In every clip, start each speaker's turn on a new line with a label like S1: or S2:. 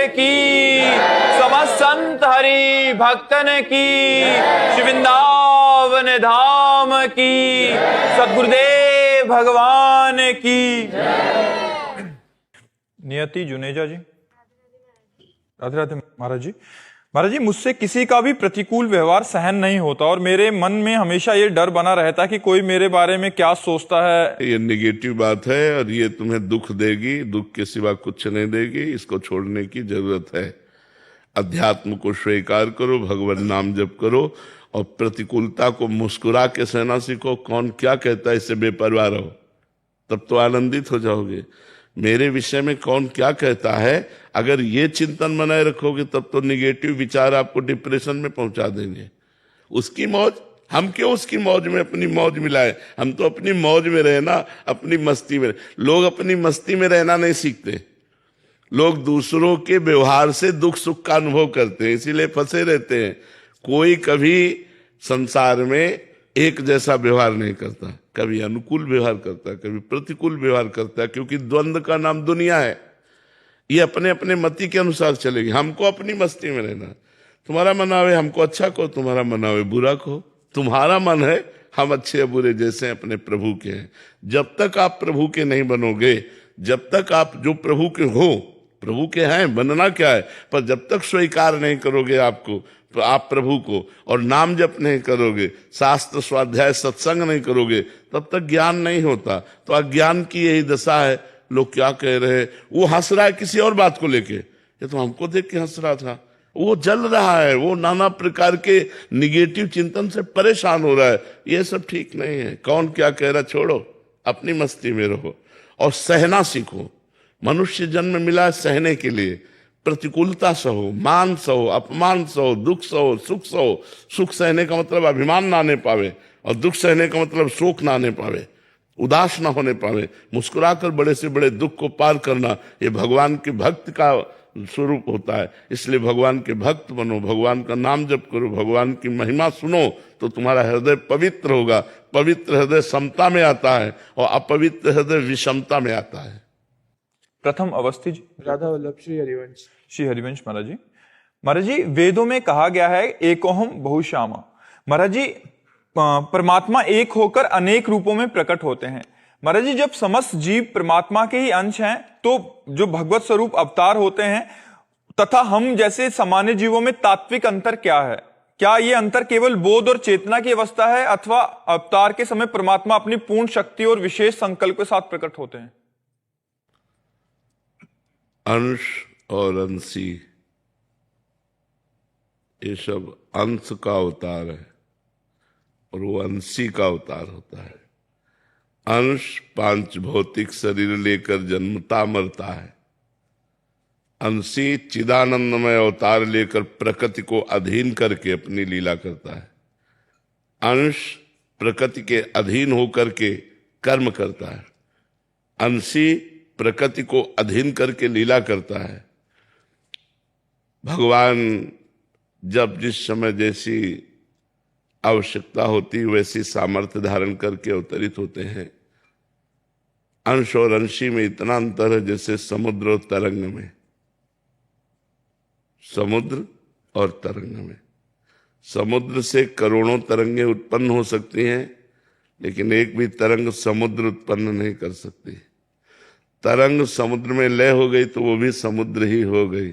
S1: की, समस्त संत हरि भक्तन की, श्री वृंदावन धाम की, सद्गुरुदेव भगवान की। नियति जुनेजा जी। राधे राधे महाराज जी। महाराज जी, मुझसे किसी का भी प्रतिकूल व्यवहार सहन नहीं होता और मेरे मन में हमेशा ये डर बना रहता कि कोई मेरे बारे में क्या सोचता है।
S2: ये नेगेटिव बात है और ये तुम्हें दुख देगी, दुख के सिवा कुछ नहीं देगी। इसको छोड़ने की जरूरत है। अध्यात्म को स्वीकार करो, भगवान नाम जप करो और प्रतिकूलता को मुस्कुरा के सहना सीखो। कौन क्या कहता है इससे बेपरवाह रहो, तब तो आनंदित हो जाओगे। मेरे विषय में कौन क्या कहता है, अगर ये चिंतन बनाए रखोगे तब तो निगेटिव विचार आपको डिप्रेशन में पहुंचा देंगे। उसकी मौज, हम क्यों उसकी मौज में अपनी मौज मिलाए? हम तो अपनी मौज में रहना, अपनी मस्ती में। लोग अपनी मस्ती में रहना नहीं सीखते। लोग दूसरों के व्यवहार से दुख सुख का अनुभव करते हैं, इसीलिए फंसे रहते हैं। कोई कभी संसार में एक जैसा व्यवहार नहीं करता, कभी अनुकूल व्यवहार करता है, कभी प्रतिकूल व्यवहार करता है, क्योंकि द्वंद्व का नाम दुनिया है। ये अपने अपने मति के अनुसार चलेगी। हमको अपनी मस्ती में रहना। तुम्हारा मन आवे हमको अच्छा कहो, तुम्हारा मन आवे बुरा कहो। तुम्हारा मन है हम अच्छे या बुरे जैसे अपने प्रभु के हैं। जब तक आप प्रभु के नहीं बनोगे, जब तक आप जो प्रभु के हो, प्रभु के हैं, बनना क्या है, पर जब तक स्वीकार नहीं करोगे आपको, आप प्रभु को, और नाम जप नहीं करोगे, शास्त्र स्वाध्याय सत्संग नहीं करोगे, तब तक ज्ञान नहीं होता। तो अज्ञान की यही दशा है। लोग क्या कह रहे हैं, वो हंस रहा है किसी और बात को लेके, ये तो हमको देख के हंस रहा था। वो जल रहा है, वो नाना प्रकार के निगेटिव चिंतन से परेशान हो रहा है। ये सब ठीक नहीं है। कौन क्या कह रहा, छोड़ो, अपनी मस्ती में रहो और सहना सीखो। मनुष्य जन्म मिला है सहने के लिए। प्रतिकूलता सहो, मान सहो, अपमान सहो, दुख सहो, सुख सहो। सुख सहने का मतलब अभिमान ना आने पावे, और दुख सहने का मतलब शोक ना आने पावे, उदास ना होने पावे। मुस्कुराकर बड़े से बड़े दुख को पार करना, ये भगवान के भक्त का स्वरूप होता है। इसलिए भगवान के भक्त बनो, भगवान का नाम जप करो, भगवान की महिमा सुनो, तो तुम्हारा हृदय पवित्र होगा। पवित्र हृदय समता में आता है और अपवित्र हृदय विषमता में आता है।
S1: प्रथम अवस्थी जी।
S3: राधा वल्लभ श्री हरिवंश।
S1: श्री हरिवंश महाराज जी। महाराज जी, वेदों में कहा गया है एकोहम बहुश्यामा। महाराज जी, परमात्मा एक होकर अनेक रूपों में प्रकट होते हैं। महाराज जी, जब समस्त जीव परमात्मा के ही अंश हैं, तो जो भगवत स्वरूप अवतार होते हैं तथा हम जैसे सामान्य जीवों में तात्विक अंतर क्या है? क्या ये अंतर केवल बोध और चेतना की अवस्था है, अथवा अवतार के समय परमात्मा अपनी पूर्ण शक्ति और विशेष संकल्प के साथ प्रकट होते हैं?
S2: अंश और अंशी, ये सब अंश का अवतार है और वो अंशी का अवतार होता है। अंश पांच भौतिक शरीर लेकर जन्मता मरता है। अंशी चिदानंदमय अवतार लेकर प्रकृति को अधीन करके अपनी लीला करता है। अंश प्रकृति के अधीन होकर के कर्म करता है। अंशी प्रकृति को अधीन करके लीला करता है। भगवान जब जिस समय जैसी आवश्यकता होती वैसी सामर्थ्य धारण करके अवतरित होते हैं। अंश और अंशी में इतना अंतर है जैसे समुद्र और तरंग में। समुद्र और तरंग में, समुद्र से करोड़ों तरंगें उत्पन्न हो सकती हैं, लेकिन एक भी तरंग समुद्र उत्पन्न नहीं कर सकती। तरंग समुद्र में लय हो गई तो वो भी समुद्र ही हो गई,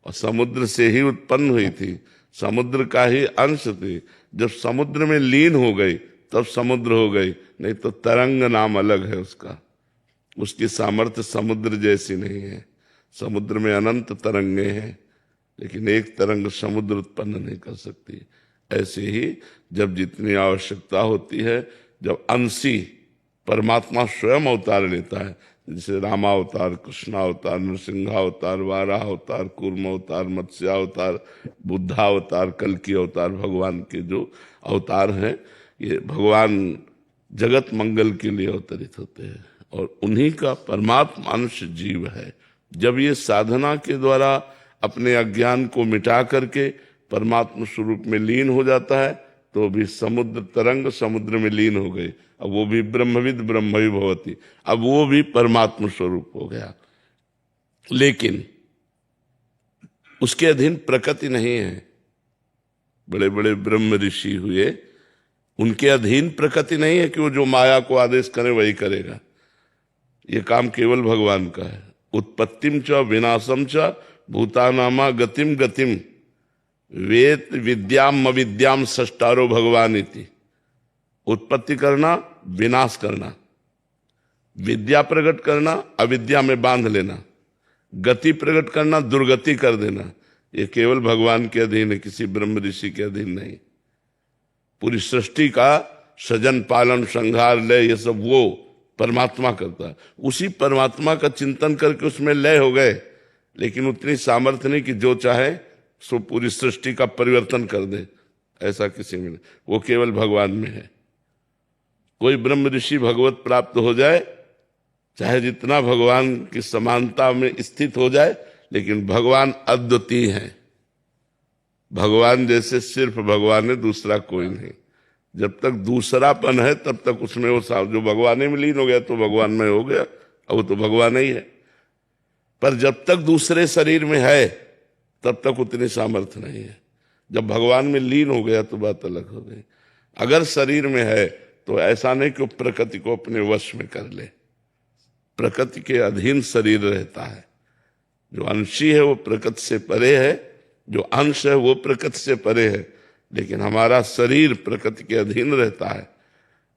S2: और समुद्र से ही उत्पन्न हुई थी, समुद्र का ही अंश थी। जब समुद्र में लीन हो गई तब समुद्र हो गई, नहीं तो तरंग नाम अलग है उसका। उसकी सामर्थ्य समुद्र जैसी नहीं है। समुद्र में अनंत तरंगें हैं, लेकिन एक तरंग समुद्र उत्पन्न नहीं कर सकती। ऐसे ही जब जितनी आवश्यकता होती है, जब अंशी परमात्मा स्वयं अवतार लेता है, जैसे रामावतार, कृष्णावतार, नरसिंहावतार, वाराहावतार, कूर्मावतार, मत्स्यावतार, बुद्धावतार, कल्कि अवतार, भगवान के जो अवतार हैं, ये भगवान जगत मंगल के लिए अवतरित होते हैं और उन्हीं का परमात्मा अंश जीव है। जब ये साधना के द्वारा अपने अज्ञान को मिटा करके परमात्मा स्वरूप में लीन हो जाता है, तो भी समुद्र तरंग समुद्र में लीन हो गई। अब वो भी ब्रह्मविद ब्रह्मवि भवति, अब वो भी परमात्मा स्वरूप हो गया। लेकिन उसके अधीन प्रकृति नहीं है। बड़े बड़े ब्रह्म ऋषि हुए, उनके अधीन प्रकृति नहीं है कि वो जो माया को आदेश करे वही करेगा। ये काम केवल भगवान का है। उत्पत्तिम च विनाशम च भूतानामा गतिम गतिम वेद विद्याम अविद्याम सष्टारो भगवान इति। उत्पत्ति करना, विनाश करना, विद्या प्रकट करना, अविद्या में बांध लेना, गति प्रकट करना, दुर्गति कर देना, ये केवल भगवान के अधीन है, किसी ब्रह्म ऋषि के अधीन नहीं। पूरी सृष्टि का सजन पालन संहार लय ये सब वो परमात्मा करता है। उसी परमात्मा का चिंतन करके उसमें लय हो गए, लेकिन उतनी सामर्थ्य नहीं कि जो चाहे सो पूरी सृष्टि का परिवर्तन कर दे, ऐसा किसी में नहीं। वो केवल भगवान में है। कोई ब्रह्म ऋषि भगवत प्राप्त हो जाए, चाहे जितना भगवान की समानता में स्थित हो जाए, लेकिन भगवान अद्वितीय है। भगवान जैसे सिर्फ भगवान है, दूसरा कोई नहीं। जब तक दूसरापन है तब तक उसमें वो जो भगवान में लीन हो गया तो भगवान में हो गया, अब वो तो भगवान ही है। पर जब तक दूसरे शरीर में है तब तक उतनी सामर्थ्य नहीं है। जब भगवान में लीन हो गया तो बात अलग हो गई। अगर शरीर में है तो ऐसा नहीं कि वो प्रकृति को अपने वश में कर ले, प्रकृति के अधीन शरीर रहता है। जो अंशी है वो प्रकृति से परे है, जो अंश है वो प्रकृति से परे है, लेकिन हमारा शरीर प्रकृति के अधीन रहता है।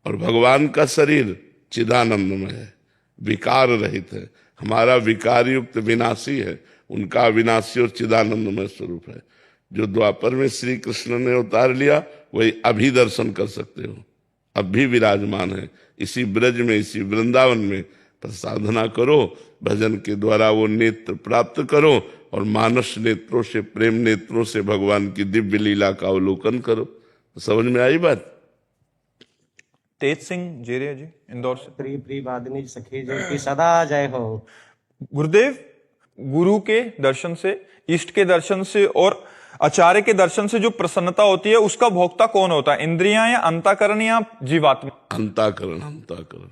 S2: और भगवान का शरीर चिदानंदमय है, विकार रहित है। हमारा विकार युक्त विनाशी है, उनका अविनाशी और चिदानंदमय स्वरूप है। जो द्वापर में श्री कृष्ण ने उतार लिया वही अभी दर्शन कर सकते हो, अब भी विराजमान है इसी ब्रज में, इसी वृंदावन में। पर साधना करो, भजन के द्वारा वो नेत्र प्राप्त करो और मानस नेत्रों से, प्रेम नेत्रों से भगवान की दिव्य लीला का अवलोकन करो। तो समझ में आई बात?
S1: तेज सिंह जेरिया जी इंदौर से।
S3: प्रिय प्रिय वादिनी सखी जो की सदा जय हो।
S1: गुरुदेव, गुरु के दर्शन से, इष्ट के दर्शन से और आचार्य के दर्शन से जो प्रसन्नता होती है उसका भोक्ता कौन होता है? इंद्रियां या अंतःकरण या जीवात्मा?
S2: अंतःकरण, अंतःकरण।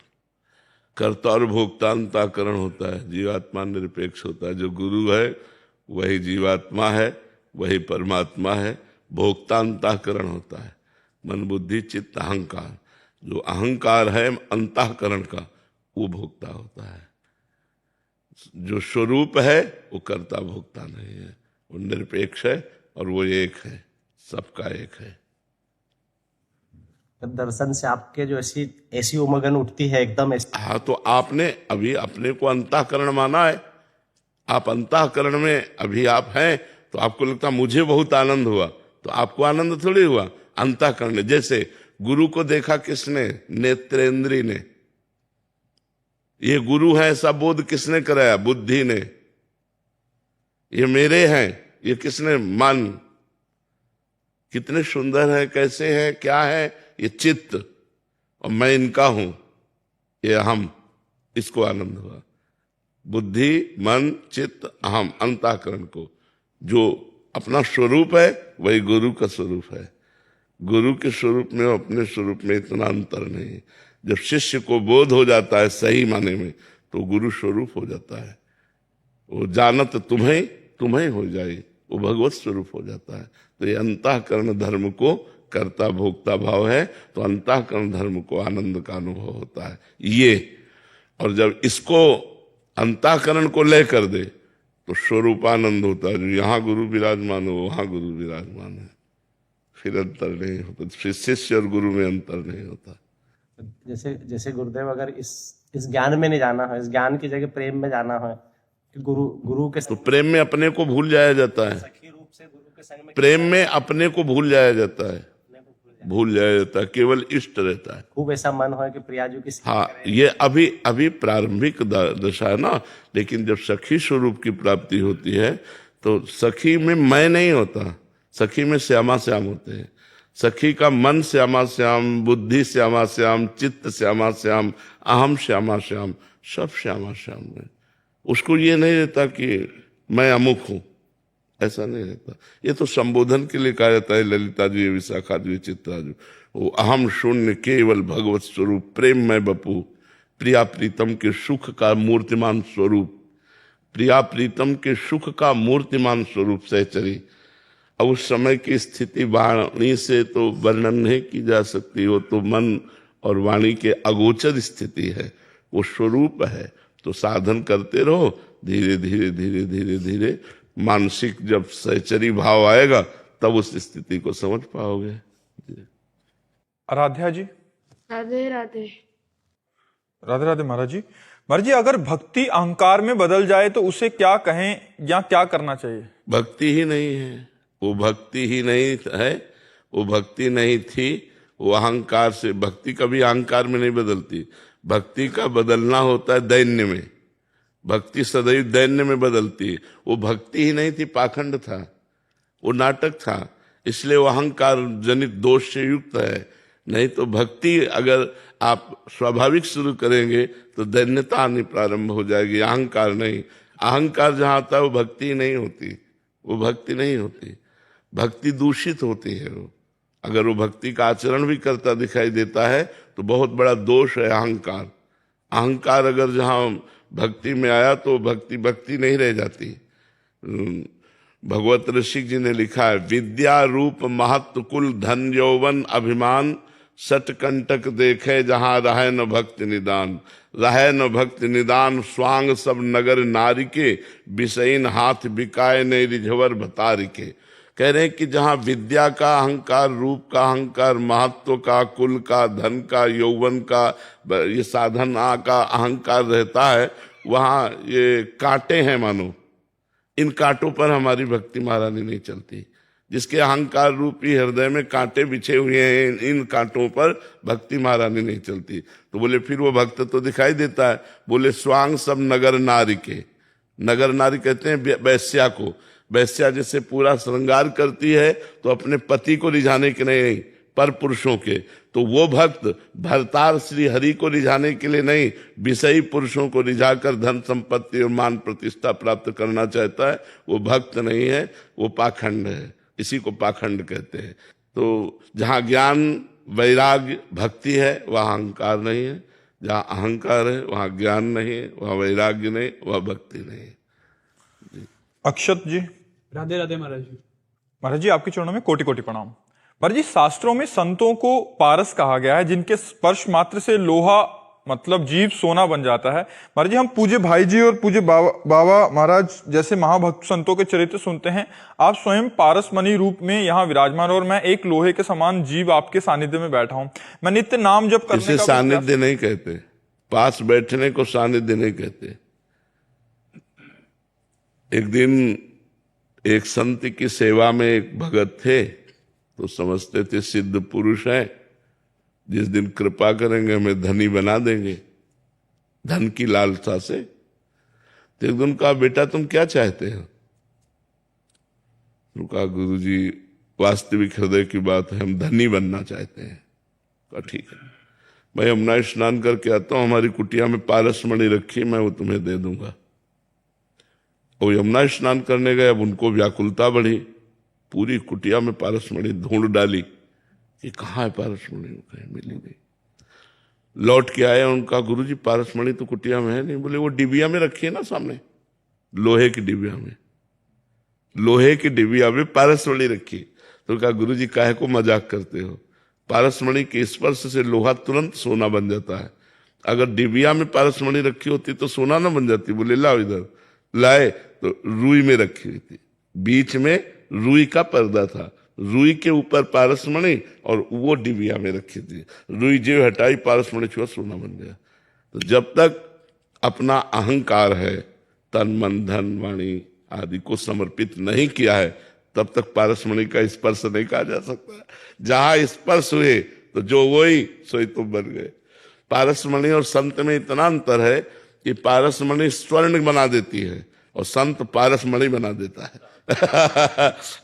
S2: कर्ता और भोक्ता अंतःकरण होता है, जीवात्मा निरपेक्ष होता है। जो गुरु है वही जीवात्मा है, वही परमात्मा है। भोक्ता अंतःकरण होता है, मन बुद्धि चित्त अहंकार। जो अहंकार है अंतःकरण का, वो भोक्ता होता है। जो स्वरूप है वो कर्ता भोक्ता नहीं है, वो निरपेक्ष है और वो एक है, सबका एक है।
S3: दर्शन से आपके जो ऐसी उमगन उठती है एकदम
S2: हाँ, तो आपने अभी अपने को अंतःकरण माना है। आप अंतःकरण में अभी आप हैं तो आपको लगता मुझे बहुत आनंद हुआ, तो आपको आनंद थोड़ी हुआ, अंतःकरण ने। जैसे गुरु को देखा किसने? नेत्रेंद्री ने। ये गुरु है ऐसा बोध किसने कराया? बुद्धि ने। ये मेरे हैं, ये किसने? मन। कितने सुंदर है, कैसे है, क्या है? ये चित्त। और मैं इनका हूं, ये अहम। इसको आनंद हुआ। बुद्धि, मन, चित्त, अहम, अंतःकरण को जो अपना स्वरूप है वही गुरु का स्वरूप है। गुरु के स्वरूप में और अपने स्वरूप में इतना अंतर नहीं है। जब शिष्य को बोध हो जाता है सही माने में तो गुरु स्वरूप हो जाता है। वो जानत तुम्हें तुम्हें हो जाए, वो भगवत स्वरूप हो जाता है। तो ये अंतःकरण धर्म को कर्ता भोक्ता भाव है, तो अंतःकरण धर्म को आनंद का अनुभव होता है ये। और जब इसको अंतःकरण को लय कर दे तो स्वरूपानंद होता है। जो यहाँ गुरु विराजमान हो वहां गुरु विराजमान है, फिर अंतर नहीं होता। फिर शिष्य और गुरु में अंतर नहीं होता।
S3: जैसे गुरुदेव अगर इस ज्ञान में नहीं जाना है, इस ज्ञान की जगह प्रेम में जाना है कि गुरु के
S2: तो प्रेम में अपने को भूल जाया जाता है।
S3: सखी रूप से गुरु के संग में
S2: प्रेम में अपने को भूल जाया जाता है, भूल जाया जाता है, केवल इष्ट रहता है।
S3: खूब ऐसा मन हो कि प्रियाजू की सेवा
S2: हाँ,
S3: करें।
S2: ये अभी प्रारंभिक दशा है ना। लेकिन जब सखी स्वरूप की प्राप्ति होती है तो सखी में मैं नहीं होता, सखी में श्यामा श्याम होते हैं। सखी का मन श्यामा श्याम, बुद्धि श्यामा श्याम, चित्त श्यामा श्याम, अहम श्यामा श्याम, सब श्यामा श्याम है। उसको ये नहीं रहता कि मैं अमुक हूं, ऐसा नहीं रहता। ये तो संबोधन के लिए कहा जाता है। ललिता जी, विशाखा जी, चित्रा जी, वो अहम शून्य केवल भगवत स्वरूप, प्रेम में बपू, प्रिया प्रीतम के सुख का मूर्तिमान स्वरूप, प्रिया प्रीतम के सुख का मूर्तिमान स्वरूप सहचरी। अब उस समय की स्थिति वाणी से तो वर्णन नहीं की जा सकती, वो तो मन और वाणी के अगोचर स्थिति है, वो स्वरूप है। तो साधन करते रहो, धीरे धीरे धीरे धीरे धीरे मानसिक जब सहचरी भाव आएगा तब उस स्थिति को समझ पाओगे।
S1: आराध्या जी।
S4: राधे राधे।
S1: राधे राधे महाराज जी। महाराज जी, अगर भक्ति अहंकार में बदल जाए तो उसे क्या कहें या क्या करना चाहिए?
S2: भक्ति ही नहीं है, वो भक्ति ही नहीं है, वो भक्ति नहीं थी, वो अहंकार से। भक्ति कभी अहंकार में नहीं बदलती, भक्ति का बदलना होता है दैन्य में। भक्ति सदैव दैन्य में बदलती है। वो भक्ति ही नहीं थी, पाखंड था, वो नाटक था, इसलिए वो अहंकार जनित दोष से युक्त है। नहीं तो भक्ति अगर आप स्वाभाविक शुरू करेंगे तो दैन्यता आनी प्रारंभ हो जाएगी, अहंकार नहीं। अहंकार जहां आता है वो भक्ति नहीं होती, वो भक्ति नहीं होती, भक्ति दूषित होती है। वो अगर वो भक्ति का आचरण भी करता दिखाई देता है तो बहुत बड़ा दोष है अहंकार। अहंकार अगर जहां भक्ति में आया तो भक्ति भक्ति नहीं रह जाती। भगवत ऋषि जी ने लिखा है, विद्या रूप महत्व कुल धन यौवन अभिमान सट कंटक देखे जहां रहे न भक्ति निदान। रहे न भक्ति निदान स्वांग सब नगर नारी के विषयीन हाथ बिकाए ने रिझवर भतारी के। कह रहे हैं कि जहां विद्या का अहंकार, रूप का अहंकार, महत्व का, कुल का, धन का, यौवन का, ये साधना का अहंकार रहता है, वहां ये कांटे हैं मानो। इन कांटों पर हमारी भक्ति महारानी नहीं चलती। जिसके अहंकार रूपी हृदय में कांटे बिछे हुए हैं, इन कांटों पर भक्ति महारानी नहीं चलती। तो बोले फिर वो भक्त तो दिखाई देता है। बोले स्वांग सब नगर नारी के। नगर नारी कहते हैं वैश्या को। वैश्या जैसे पूरा श्रृंगार करती है तो अपने पति को रिझाने के नहीं, पर पुरुषों के। तो वो भक्त भरतार श्री हरि को रिझाने के लिए नहीं, विषयी पुरुषों को रिझाकर धन संपत्ति और मान प्रतिष्ठा प्राप्त करना चाहता है, वो भक्त नहीं है, वो पाखंड है। इसी को पाखंड कहते हैं। तो जहां ज्ञान वैराग्य भक्ति है वहां अहंकार नहीं है, जहां अहंकार है वहां ज्ञान नहीं है, वहां वैराग्य नहीं, वहां भक्ति नहीं है।
S1: अक्षत जी।
S5: राधे राधे महाराज जी।
S1: महाराज जी, आपके चरणों में कोटि कोटि प्रणाम। महाराज जी, शास्त्रों में संतों को पारस कहा गया है, जिनके स्पर्श मात्र से लोहा मतलब जीव सोना बन जाता है। महाराज जी, हम पूज्य भाई जी और पूज्य बाबा महाराज जैसे महाभक्त संतों के चरित्र सुनते हैं। आप स्वयं पारस मणि रूप में यहाँ विराजमान, और मैं एक लोहे के समान जीव आपके सानिध्य में बैठा हूँ। मैं नित्य नाम जप करने का
S2: सानिध्य नहीं कहते, पास बैठने को सानिध्य नहीं कहते। एक दिन एक संत की सेवा में एक भगत थे, तो समझते थे सिद्ध पुरुष है, जिस दिन कृपा करेंगे हमें धनी बना देंगे, धन की लालसा से। तो एक दिन कहा, बेटा तुम क्या चाहते हो? तो कहा, गुरुजी वास्तविक हृदय की बात है, हम धनी बनना चाहते हैं। कहा ठीक है, मैं यमुना स्नान करके आता हूं, हमारी कुटिया में पारस मणि रखी, मैं वो तुम्हें दे दूंगा। और यमुना स्नान करने गए, अब उनको व्याकुलता बढ़ी, पूरी कुटिया में पारस मणि ढूंढ डाली कि कहाँ है पारस मणि, कहीं मिली नहीं। लौट के आए, उनका गुरुजी पारस मणि तो कुटिया में है नहीं। बोले वो डिबिया में रखी है ना सामने, लोहे की डिबिया में, लोहे की डिबिया में पारस मणि रखी। तो कहा, गुरुजी काहे को मजाक करते हो? पारस मणि के स्पर्श से लोहा तुरंत सोना बन जाता है। अगर डिबिया में पारस मणि रखी होती तो सोना ना बन जाती। बोले लाओ इधर। लाए तो रुई में रखी हुई थी, बीच में रुई का पर्दा था, रुई के ऊपर पारस मणि और वो डिबिया में रखी थी। रुई जो हटाई, पारस मणि छुआ, सोना बन गया। तो जब तक अपना अहंकार है, तन मन धन वाणी आदि को समर्पित नहीं किया है, तब तक पारस मणि का स्पर्श नहीं कहा जा सकता। जहां स्पर्श हुए तो जो वही सोई तुम बन गए। पारस मणि और संत में इतना अंतर है कि पारस मणि स्वर्ण बना देती है और संत पारस मणि बना देता है।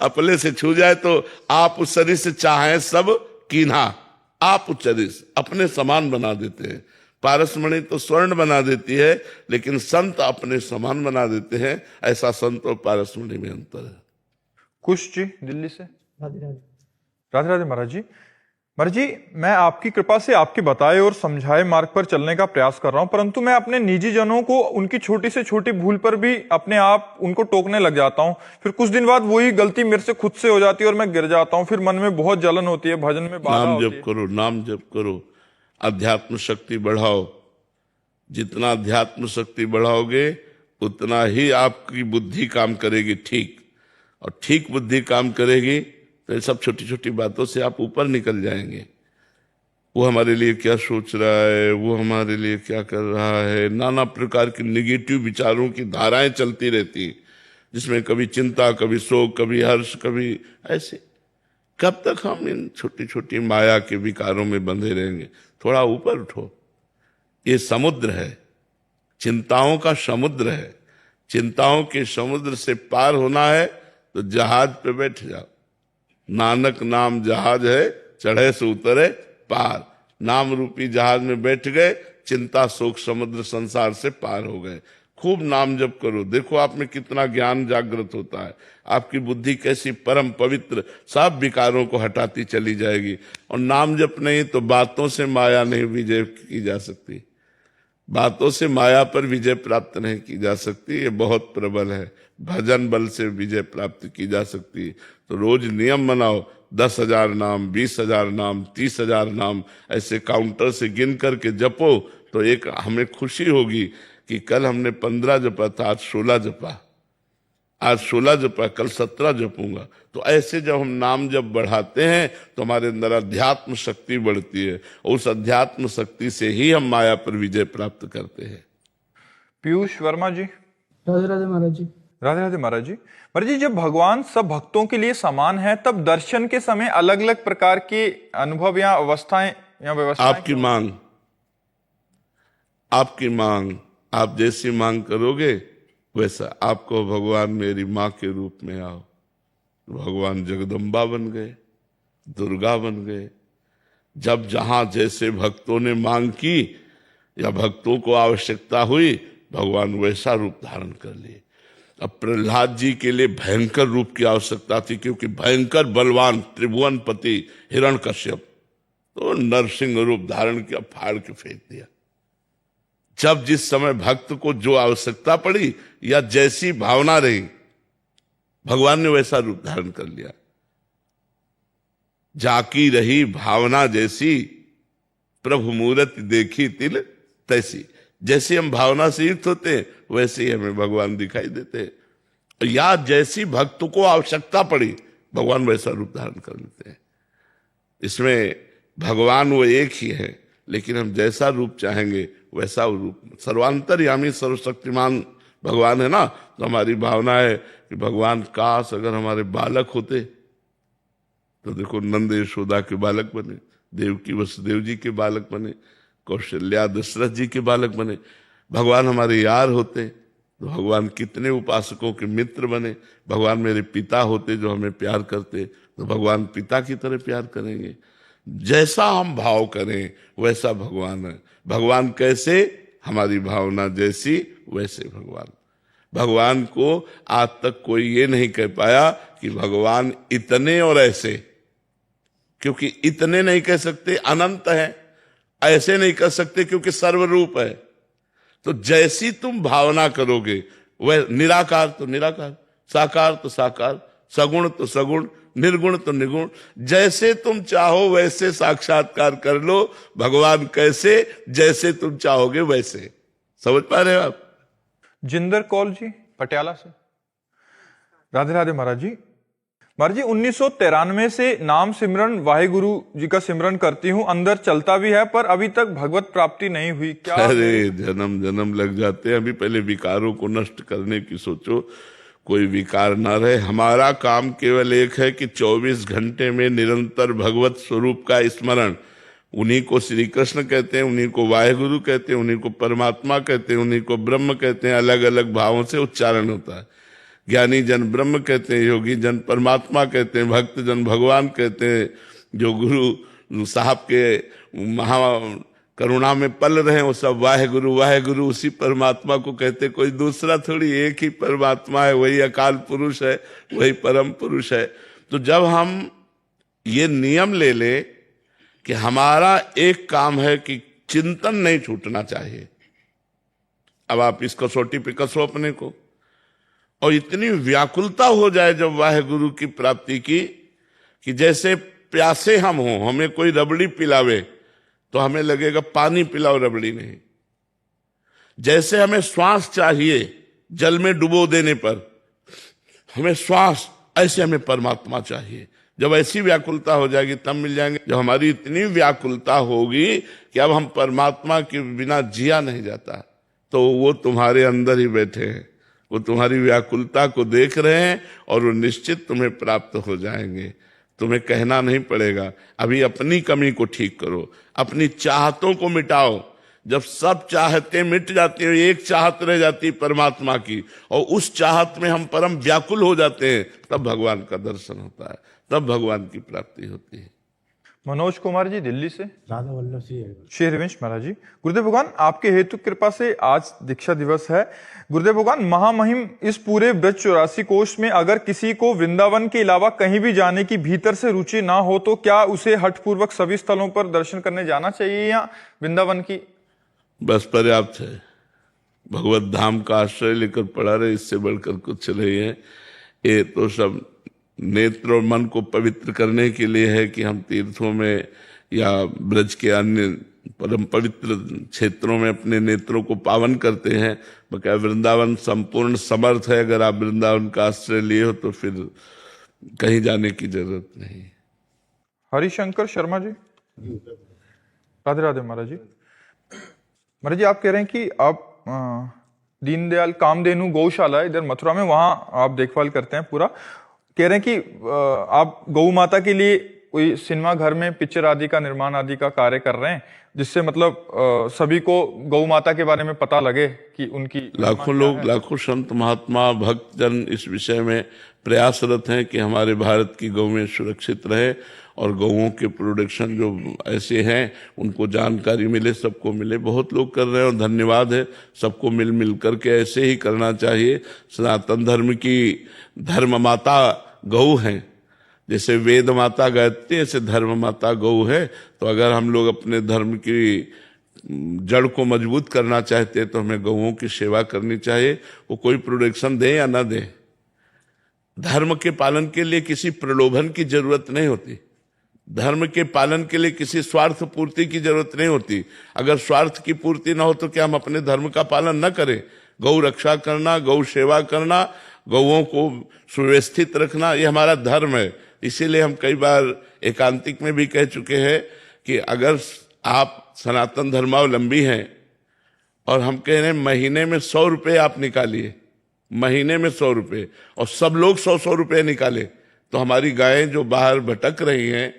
S2: अपने से छू जाए तो आप उस शरीर से चाहें सब कीन्हा, आप उस शरीर अपने समान बना देते हैं। पारस मणि तो स्वर्ण बना देती है, लेकिन संत अपने समान बना देते हैं। ऐसा संत और पारस मणि में अंतर है।
S1: कुश जी दिल्ली से।
S5: राधे राधे।
S1: राधे राधे महाराज जी। महाराज जी, मैं आपकी कृपा से आपके बताए और समझाए मार्ग पर चलने का प्रयास कर रहा हूं, परंतु मैं अपने निजी जनों को उनकी छोटी से छोटी भूल पर भी अपने आप उनको टोकने लग जाता हूं। फिर कुछ दिन बाद वही गलती मेरे से खुद से हो जाती है और मैं गिर जाता हूं। फिर मन में बहुत जलन होती है, भजन में बाधा
S2: नाम
S1: होती
S2: जप
S1: है।
S2: करो, नाम जप करो, अध्यात्म शक्ति बढ़ाओ। जितना अध्यात्म शक्ति बढ़ाओगे उतना ही आपकी बुद्धि काम करेगी ठीक, और ठीक बुद्धि काम करेगी तो ये सब छोटी छोटी बातों से आप ऊपर निकल जाएंगे। वो हमारे लिए क्या सोच रहा है, वो हमारे लिए क्या कर रहा है, नाना प्रकार की निगेटिव विचारों की धाराएं चलती रहती, जिसमें कभी चिंता, कभी शोक, कभी हर्ष, कभी ऐसे। कब तक हम इन छोटी छोटी माया के विकारों में बंधे रहेंगे? थोड़ा ऊपर उठो। ये समुद्र है, चिंताओं का समुद्र है। चिंताओं के समुद्र से पार होना है तो जहाज पे बैठ जाओ। नानक नाम जहाज है, चढ़े से उतरे पार। नाम रूपी जहाज में बैठ गए, चिंता शोक समुद्र संसार से पार हो गए। खूब नाम जप करो, देखो आप में कितना ज्ञान जागृत होता है। आपकी बुद्धि कैसी परम पवित्र सब विकारों को हटाती चली जाएगी। और नाम जप नहीं तो बातों से माया नहीं विजय की जा सकती। बातों से माया पर विजय प्राप्त नहीं की जा सकती, ये बहुत प्रबल है। भजन बल से विजय प्राप्त की जा सकती है। तो रोज नियम बनाओ, 10,000 नाम, 20,000 नाम, 30,000 नाम, ऐसे काउंटर से गिन करके जपो तो एक हमें खुशी होगी कि कल हमने 15 जपा था, आज 16 जपा, आज 16 जपा, कल 17 जपूंगा। तो ऐसे जब हम नाम जब बढ़ाते हैं तो हमारे अंदर अध्यात्म शक्ति बढ़ती है, और उस अध्यात्म शक्ति से ही हम माया पर विजय प्राप्त करते हैं।
S1: पीयूष वर्मा जी।
S4: राधे राधे महाराज जी।
S1: राधे राधे महाराज जी। महाराज जी, जब भगवान सब भक्तों के लिए समान है, तब दर्शन के समय अलग अलग प्रकार के अनुभव या अवस्थाएं या व्यवस्थाएं
S2: आपकी मांग, आपकी मांग, आप जैसी मांग करोगे वैसा। आपको भगवान मेरी माँ के रूप में आओ, भगवान जगदम्बा बन गए, दुर्गा बन गए। जब जहां जैसे भक्तों ने मांग की या भक्तों को आवश्यकता हुई, भगवान वैसा रूप धारण कर लिए। अब प्रहलाद जी के लिए भयंकर रूप की आवश्यकता थी, क्योंकि भयंकर बलवान त्रिभुवनपति हिरण्यकश्यप, तो नरसिंह रूप धारण किया, फाड़ के फेंक दिया। जब जिस समय भक्त को जो आवश्यकता पड़ी या जैसी भावना रही, भगवान ने वैसा रूप धारण कर लिया। जाकी रही भावना जैसी, प्रभु मूरत देखी तिल तैसी। जैसे हम भावना से युक्त होते हैं वैसे ही हमें भगवान दिखाई देते हैं। या जैसी भक्त को आवश्यकता पड़ी, भगवान वैसा रूप धारण कर लेते हैं। इसमें भगवान वो एक ही है, लेकिन हम जैसा रूप चाहेंगे वैसा रूप। सर्वांतर्यामी सर्वशक्तिमान भगवान है ना, तो हमारी भावना है कि भगवान काश अगर हमारे बालक होते। तो देखो नंद यशोदा के बालक बने, देवकी वसुदेव जी के बालक बने, कौशल्या दशरथ जी के बालक बने। भगवान हमारे यार होते तो भगवान कितने उपासकों के मित्र बने। भगवान मेरे पिता होते जो हमें प्यार करते, तो भगवान पिता की तरह प्यार करेंगे। जैसा हम भाव करें वैसा भगवान है। भगवान कैसे? हमारी भावना जैसी वैसे भगवान। भगवान को आज तक कोई ये नहीं कह पाया कि भगवान इतने और ऐसे, क्योंकि इतने नहीं कह सकते, अनंत है। ऐसे नहीं कर सकते क्योंकि सर्वरूप है। तो जैसी तुम भावना करोगे वह, निराकार तो निराकार, साकार तो साकार, सगुण तो सगुण, निर्गुण तो निर्गुण, जैसे तुम चाहो वैसे साक्षात्कार कर लो। भगवान कैसे? जैसे तुम चाहोगे वैसे। समझ पा रहे हो आप?
S1: जिंदर कौल जी पटियाला से। राधे राधे महाराज जी। महाराज जी, 1993 से नाम सिमरन वाहेगुरु जी का सिमरन करती हूँ, अंदर चलता भी है, पर अभी तक भगवत प्राप्ति नहीं हुई। क्या?
S2: अरे जन्म जन्म लग जाते हैं। अभी पहले विकारों को नष्ट करने की सोचो, कोई विकार ना रहे। हमारा काम केवल एक है कि 24 घंटे में निरंतर भगवत स्वरूप का स्मरण। उन्हीं को श्री कृष्ण कहते हैं, उन्हीं को वाहेगुरु कहते हैं, उन्हीं को परमात्मा कहते हैं, उन्हीं को ब्रह्म कहते हैं। अलग अलग भावों से उच्चारण होता है। ज्ञानी जन ब्रह्म कहते हैं, योगी जन परमात्मा कहते हैं, भक्त जन भगवान कहते हैं। जो गुरु साहब के महा करुणा में पल रहे हैं वो सब वाहेगुरु वाहेगुरु उसी परमात्मा को कहते। कोई दूसरा थोड़ी, एक ही परमात्मा है, वही अकाल पुरुष है, वही परम पुरुष है। तो जब हम ये नियम ले ले कि हमारा एक काम है कि चिंतन नहीं छूटना चाहिए। अब आप इस कसौटी पे कसो अपने को, और इतनी व्याकुलता हो जाए जब वाहे गुरु की प्राप्ति की कि जैसे प्यासे हम हों, हमें कोई रबड़ी पिलावे तो हमें लगेगा पानी पिलाओ, रबड़ी नहीं। जैसे हमें श्वास चाहिए जल में डुबो देने पर हमें श्वास, ऐसे हमें परमात्मा चाहिए। जब ऐसी व्याकुलता हो जाएगी तब मिल जाएंगे। जब हमारी इतनी व्याकुलता होगी कि अब हम परमात्मा के बिना जिया नहीं जाता, तो वो तुम्हारे अंदर ही बैठे हैं, वो तुम्हारी व्याकुलता को देख रहे हैं और वो निश्चित तुम्हें प्राप्त हो जाएंगे। तुम्हें कहना नहीं पड़ेगा। अभी अपनी कमी को ठीक करो, अपनी चाहतों को मिटाओ। जब सब चाहतें मिट जाती हैं, एक चाहत रह जाती है परमात्मा की, और उस चाहत में हम परम व्याकुल हो जाते हैं, तब भगवान का दर्शन होता है, तब भगवान की प्राप्ति होती है।
S1: मनोज कुमार जी दिल्ली से।
S4: राधा वल्लभ सिंह
S1: श्री हरिवंश महाराज जी, गुरुदेव भगवान आपके हेतु कृपा से आज दीक्षा दिवस है। गुरुदेव भगवान, महामहिम इस पूरे ब्रज 84 कोष में अगर किसी को वृंदावन के अलावा कहीं भी जाने की भीतर से रुचि ना हो तो क्या उसे हठपूर्वक सभी स्थलों पर दर्शन करने जाना चाहिए, या वृंदावन की
S2: बस पर्याप्त है? भगवत धाम का आश्रय लेकर पड़ा रहे, इससे बढ़कर कुछ नहीं है। ये तो सब नेत्र और मन को पवित्र करने के लिए है कि हम तीर्थों में या ब्रज के अन्य परम पवित्र क्षेत्रों में अपने नेत्रों को पावन करते हैं। बकाया वृंदावन संपूर्ण समर्थ है। अगर आप वृंदावन का आश्रय लिए हो तो फिर कहीं जाने की जरूरत नहीं।
S1: हरिशंकर शर्मा जी। राधे राधे महाराज जी। महाराज जी, आप कह रहे हैं कि आप दीनदयाल कामधेनु गौशाला इधर मथुरा में, वहां आप देखभाल करते हैं पूरा। कह रहे हैं कि आप गौ माता के लिए कोई सिनेमा घर में पिक्चर आदि का निर्माण आदि का कार्य कर रहे हैं, जिससे मतलब सभी को गौ माता के बारे में पता लगे कि उनकी।
S2: लाखों लोग, लाखों संत महात्मा भक्तजन इस विषय में प्रयासरत हैं कि हमारे भारत की गौएं सुरक्षित रहे और गौओं के प्रोडक्शन जो ऐसे हैं उनको जानकारी मिले, सबको मिले। बहुत लोग कर रहे हैं और धन्यवाद है। सबको मिल मिल करके ऐसे ही करना चाहिए। सनातन धर्म की धर्म माता गौ हैं, जैसे वेद माता गायत्री, ऐसे धर्म माता गौ है। तो अगर हम लोग अपने धर्म की जड़ को मजबूत करना चाहते हैं तो हमें गौओं की सेवा करनी चाहिए। वो कोई प्रोडक्शन दे या ना दे, धर्म के पालन के लिए किसी प्रलोभन की जरूरत नहीं होती। धर्म के पालन के लिए किसी स्वार्थ पूर्ति की जरूरत नहीं होती। अगर स्वार्थ की पूर्ति ना हो तो क्या हम अपने धर्म का पालन न करें? गौ रक्षा करना, गौ सेवा करना, गौओं को सुव्यवस्थित रखना, ये हमारा धर्म है। इसीलिए हम कई बार एकांतिक में भी कह चुके हैं कि अगर आप सनातन धर्मावलंबी हैं और हम कह रहे हैं महीने में 100 रुपये आप निकालिए, महीने में 100 रुपये, और सब लोग 100-100 रुपये निकाले, तो हमारी गायें जो बाहर भटक रही हैं,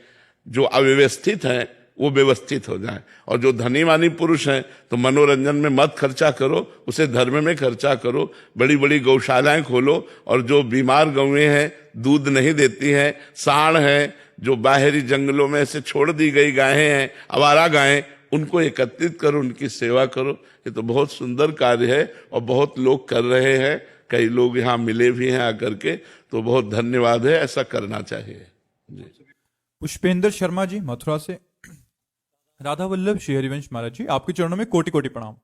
S2: जो अव्यवस्थित हैं, वो व्यवस्थित हो जाए। और जो धनी मानी पुरुष हैं तो मनोरंजन में मत खर्चा करो, उसे धर्म में खर्चा करो। बड़ी बड़ी गौशालाएं खोलो, और जो बीमार गौएं हैं, दूध नहीं देती हैं, साढ़ हैं, जो बाहरी जंगलों में से छोड़ दी गई गायें हैं, आवारा गायें, उनको एकत्रित करो, उनकी सेवा करो। ये तो बहुत सुंदर कार्य है और बहुत लोग कर रहे हैं। कई लोग यहाँ मिले भी हैं आकर के, तो बहुत धन्यवाद है। ऐसा करना चाहिए जी।
S5: पुष्पेंद्र शर्मा जी मथुरा से। राधा वल्लभ श्री हरिवंश महाराज जी, आपके चरणों में कोटि कोटि प्रणाम।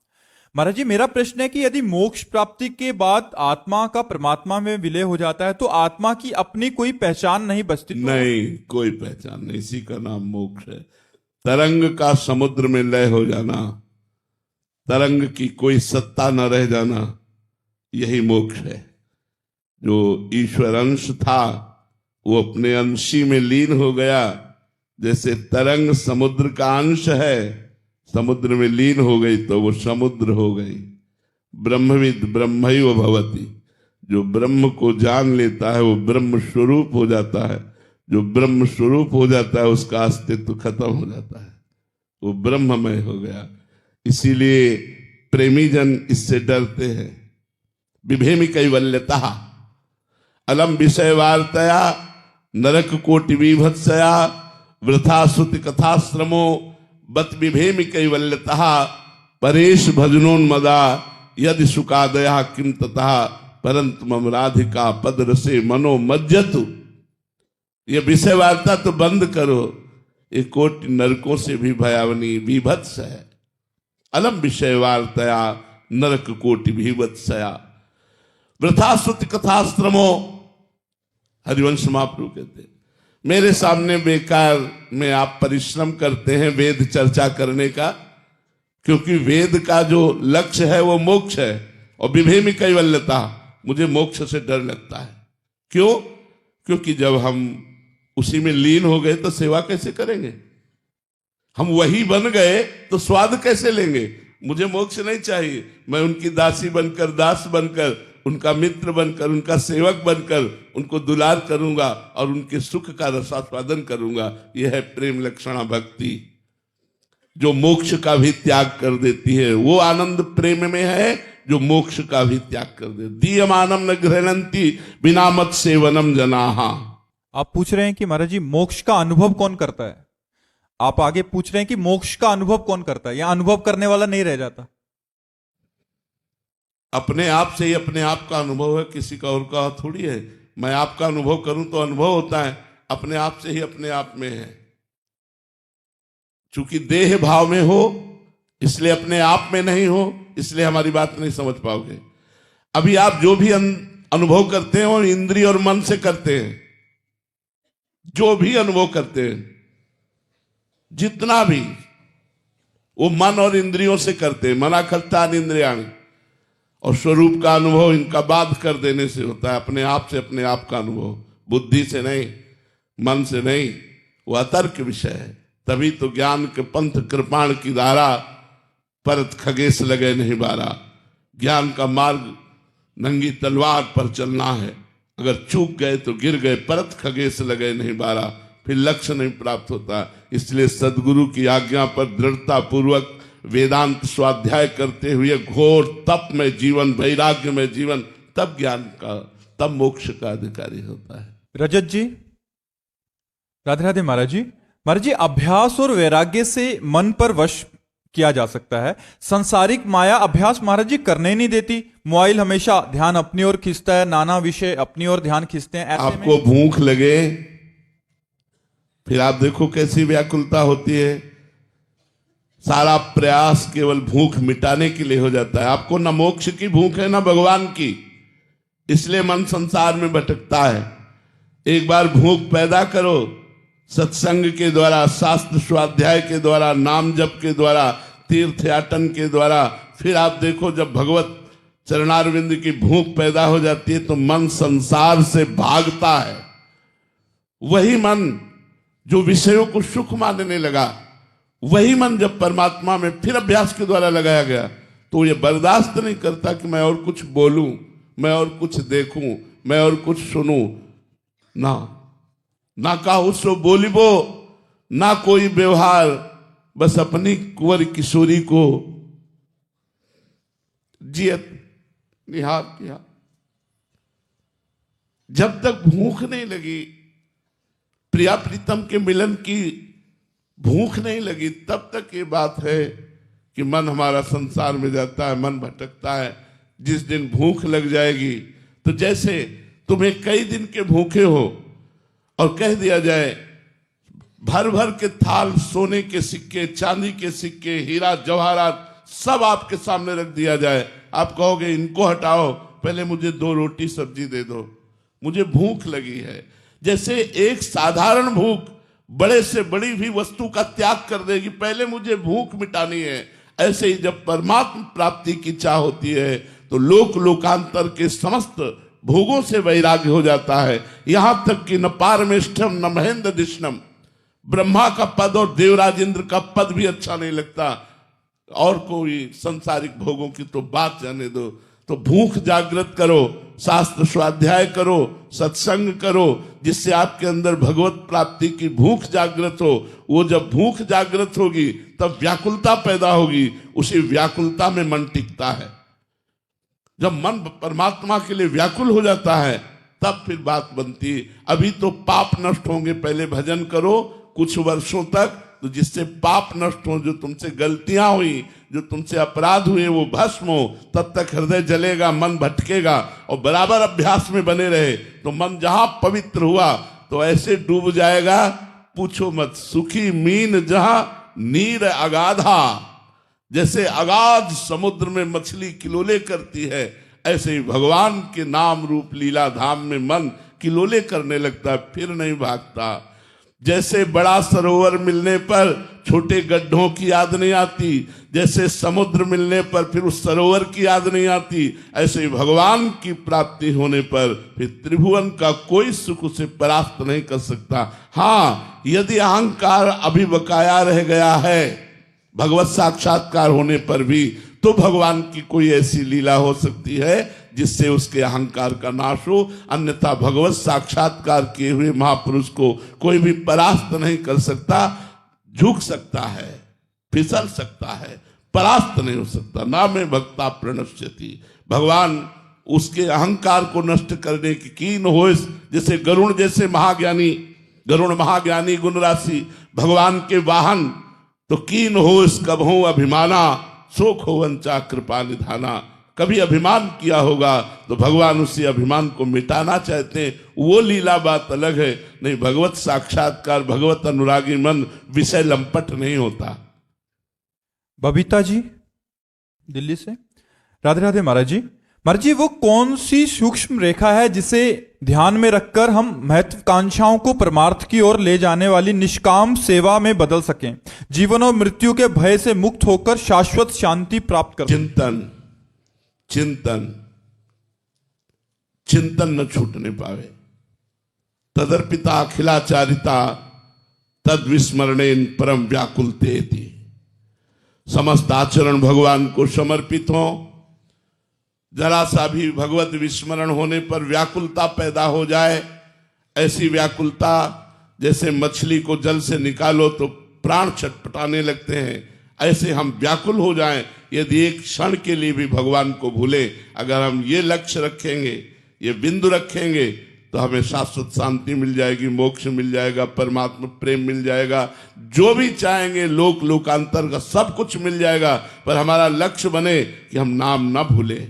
S5: महाराज जी, मेरा प्रश्न है कि यदि मोक्ष प्राप्ति के बाद आत्मा का परमात्मा में विलय हो जाता है तो आत्मा की अपनी कोई पहचान नहीं बचती?
S2: नहीं, कोई पहचान नहीं। इसी का नाम मोक्ष है। तरंग का समुद्र में लय हो जाना, तरंग की कोई सत्ता न रह जाना, यही मोक्ष है। जो ईश्वर अंश था वो अपने अंशी में लीन हो गया। जैसे तरंग समुद्र का अंश है, समुद्र में लीन हो गई तो वो समुद्र हो गई। ब्रह्मविद ब्रह्मैव भवति, जो ब्रह्म को जान लेता है वो ब्रह्म स्वरूप हो जाता है। जो ब्रह्म स्वरूप हो जाता है उसका अस्तित्व खत्म हो जाता है, वो ब्रह्ममय हो गया। इसीलिए प्रेमी जन इससे डरते हैं। विभेमि कैवल्यता अलम विषय वार्तया नरक कोटि विभत्सया वृथा श्रुति कथाश्रमो बत विभेमि कैवल्यता परेश भजनोन्मदा यदि सुखादया किम तथा परंतु मम राधिका पद रसे मनो मज्जतु। ये विषय वार्ता तो बंद करो। ये कोटि नरकों से भी भयावनी विभत्स है। अलम विषय वार्तया नरक कोटि विभत्सया वृथा श्रुति कथाश्रमो। हरिवंश महाप्रभु कहते हैं, मेरे सामने बेकार में आप परिश्रम करते हैं वेद चर्चा करने का, क्योंकि वेद का जो लक्ष्य है वो मोक्ष है, और विभेमी कैवल्यता, मुझे मोक्ष से डर लगता है। क्यों? क्योंकि जब हम उसी में लीन हो गए तो सेवा कैसे करेंगे? हम वही बन गए तो स्वाद कैसे लेंगे? मुझे मोक्ष नहीं चाहिए, मैं उनकी दासी बनकर, दास बनकर, उनका मित्र बनकर, उनका सेवक बनकर उनको दुलार करूंगा और उनके सुख का रसास्वादन करूंगा। यह है प्रेम लक्षणा भक्ति, जो मोक्ष का भी त्याग कर देती है। वो आनंद प्रेम में है जो मोक्ष का भी त्याग कर दे। दीयमानम न गृह्णन्ति बिना मत सेवनम जनाहा।
S5: आप पूछ रहे हैं कि महाराज जी मोक्ष का अनुभव कौन करता है? आप आगे पूछ रहे हैं कि मोक्ष का अनुभव कौन करता है, या अनुभव करने वाला नहीं रह जाता?
S2: अपने आप से ही अपने आप का अनुभव है, किसी का और का थोड़ी है। मैं आपका अनुभव करूं तो अनुभव होता है, अपने आप से ही अपने आप में है। चूंकि देह भाव में हो इसलिए अपने आप में नहीं हो, इसलिए हमारी बात नहीं समझ पाओगे। अभी आप जो भी अनुभव करते हैं वो इंद्रिय और मन से करते हैं। जो भी अनुभव करते हैं, जितना भी, वो मन और इंद्रियों से करते हैं। मना खत्ता इंद्रियाणी, और स्वरूप का अनुभव इनका बाध कर देने से होता है। अपने आप से अपने आप का अनुभव, बुद्धि से नहीं, मन से नहीं, वो अतर्क विषय है। तभी तो ज्ञान के पंथ कृपाण की धारा, परत खगेश लगे नहीं बारा। ज्ञान का मार्ग नंगी तलवार पर चलना है, अगर चूक गए तो गिर गए, परत खगेश लगे नहीं बारा, फिर लक्ष्य नहीं प्राप्त होता। इसलिए सदगुरु की आज्ञा पर दृढ़ता पूर्वक वेदांत स्वाध्याय करते हुए घोर तप में जीवन, वैराग्य में जीवन, तब ज्ञान का, तब मोक्ष का अधिकारी होता है।
S5: रजत जी, राधे राधे महाराज जी। महाराज जी, अभ्यास और वैराग्य से मन पर वश किया जा सकता है। संसारिक माया अभ्यास महाराज जी करने नहीं देती। मोबाइल हमेशा ध्यान अपनी ओर खींचता है, नाना विषय अपनी ओर ध्यान खींचते हैं। ऐसे
S2: आपको भूख लगे, फिर आप देखो कैसी व्याकुलता होती है। सारा प्रयास केवल भूख मिटाने के लिए हो जाता है। आपको न मोक्ष की भूख है, न भगवान की, इसलिए मन संसार में भटकता है। एक बार भूख पैदा करो, सत्संग के द्वारा, शास्त्र स्वाध्याय के द्वारा, नाम जप के द्वारा, तीर्थ याटन के द्वारा, फिर आप देखो जब भगवत चरणारविंद की भूख पैदा हो जाती है तो मन संसार से भागता है। वही मन जो विषयों को सुख मानने लगा, वही मन जब परमात्मा में फिर अभ्यास के द्वारा लगाया गया तो ये बर्दाश्त नहीं करता कि मैं और कुछ बोलूं, मैं और कुछ देखूं, मैं और कुछ सुनूं। ना काहू सो बोलिबो, ना कोई व्यवहार, बस अपनी कुंवर किशोरी को जियत निहार किया। जब तक भूख नहीं लगी, प्रिया प्रीतम के मिलन की भूख नहीं लगी, तब तक ये बात है कि मन हमारा संसार में जाता है, मन भटकता है। जिस दिन भूख लग जाएगी तो जैसे तुम्हें कई दिन के भूखे हो और कह दिया जाए भर भर के थाल सोने के सिक्के, चांदी के सिक्के, हीरा जवाहरात सब आपके सामने रख दिया जाए, आप कहोगे इनको हटाओ, पहले मुझे 2 रोटी सब्जी दे दो, मुझे भूख लगी है। जैसे एक साधारण भूख बड़े से बड़ी भी वस्तु का त्याग कर देगी, पहले मुझे भूख मिटानी है। ऐसे ही जब परमात्मा प्राप्ति की चाह होती है तो लोक लोकांतर के समस्त भोगों से वैराग्य हो जाता है। यहां तक कि न पारमेष्ठम न महेंद्र दिष्णम, ब्रह्मा का पद और देवराज इंद्र का पद भी अच्छा नहीं लगता, और कोई संसारिक भोगों की तो बात जाने दो। तो भूख जागृत करो, शास्त्र स्वाध्याय करो, सत्संग करो, जिससे आपके अंदर भगवत प्राप्ति की भूख जागृत हो। वो जब भूख जागृत होगी तब व्याकुलता पैदा होगी, उसी व्याकुलता में मन टिकता है। जब मन परमात्मा के लिए व्याकुल हो जाता है तब फिर बात बनती है। अभी तो पाप नष्ट होंगे, पहले भजन करो कुछ वर्षों तक, तो जिससे पाप नष्ट हो, जो तुमसे गलतियां हुई, जो तुमसे अपराध हुए वो भस्म हो, तब तक हृदय जलेगा, मन भटकेगा। और बराबर अभ्यास में बने रहे तो मन जहां पवित्र हुआ तो ऐसे डूब जाएगा पूछो मत। सुखी मीन जहां नीर अगाधा, जैसे अगाध समुद्र में मछली किलोले करती है, ऐसे ही भगवान के नाम रूप लीला धाम में मन किलोले करने लगता है, फिर नहीं भागता। जैसे बड़ा सरोवर मिलने पर छोटे गड्ढों की याद नहीं आती, जैसे समुद्र मिलने पर फिर उस सरोवर की याद नहीं आती, ऐसे ही भगवान की प्राप्ति होने पर फिर त्रिभुवन का कोई सुख उसे परास्त नहीं कर सकता। हाँ, यदि अहंकार अभी बकाया रह गया है भगवत साक्षात्कार होने पर भी, तो भगवान की कोई ऐसी लीला हो सकती है जिससे उसके अहंकार का नाश हो, अन्यथा भगवत साक्षात्कार किए हुए महापुरुष को कोई भी परास्त नहीं कर सकता। झुक सकता है, फिसल सकता है, परास्त नहीं हो सकता। ना में भक्ता प्रणश्यति, भगवान उसके अहंकार को नष्ट करने की कीन हो। जैसे गरुण जैसे महाज्ञानी, गरुण महाज्ञानी गुण राशि, भगवान के वाहन, तो कीन हो कब हो अभिमाना, शोक हो वंचा कृपा निधाना। कभी अभिमान किया होगा तो भगवान उसी अभिमान को मिटाना चाहते हैं, वो लीला बात अलग है। नहीं, भगवत साक्षात्कार, भगवत अनुरागी मन विषय लंपट नहीं होता।
S5: बबीता जी दिल्ली से, राधे राधे महाराज जी। महाराज जी, वो कौन सी सूक्ष्म रेखा है जिसे ध्यान में रखकर हम महत्वाकांक्षाओं को परमार्थ की ओर ले जाने वाली निष्काम सेवा में बदल सकें, जीवन और मृत्यु के भय से मुक्त होकर शाश्वत शांति प्राप्त कर?
S2: चिंतन, चिंतन, चिंतन न छूटने पावे। तदर्पिता अखिलाचारिता तद विस्मरणेन परम व्याकुलतेति। समस्त आचरण भगवान को समर्पित हो, जरा सा भी भगवत विस्मरण होने पर व्याकुलता पैदा हो जाए, ऐसी व्याकुलता जैसे मछली को जल से निकालो तो प्राण छटपटाने लगते हैं, ऐसे हम व्याकुल हो जाएं। यदि एक क्षण के लिए भी भगवान को भूले, अगर हम ये लक्ष्य रखेंगे, ये बिंदु रखेंगे, तो हमें शाश्वत शांति मिल जाएगी, मोक्ष मिल जाएगा, परमात्मा प्रेम मिल जाएगा, जो भी चाहेंगे लोक लोकांतर का सब कुछ मिल जाएगा। पर हमारा लक्ष्य बने कि हम नाम ना भूले,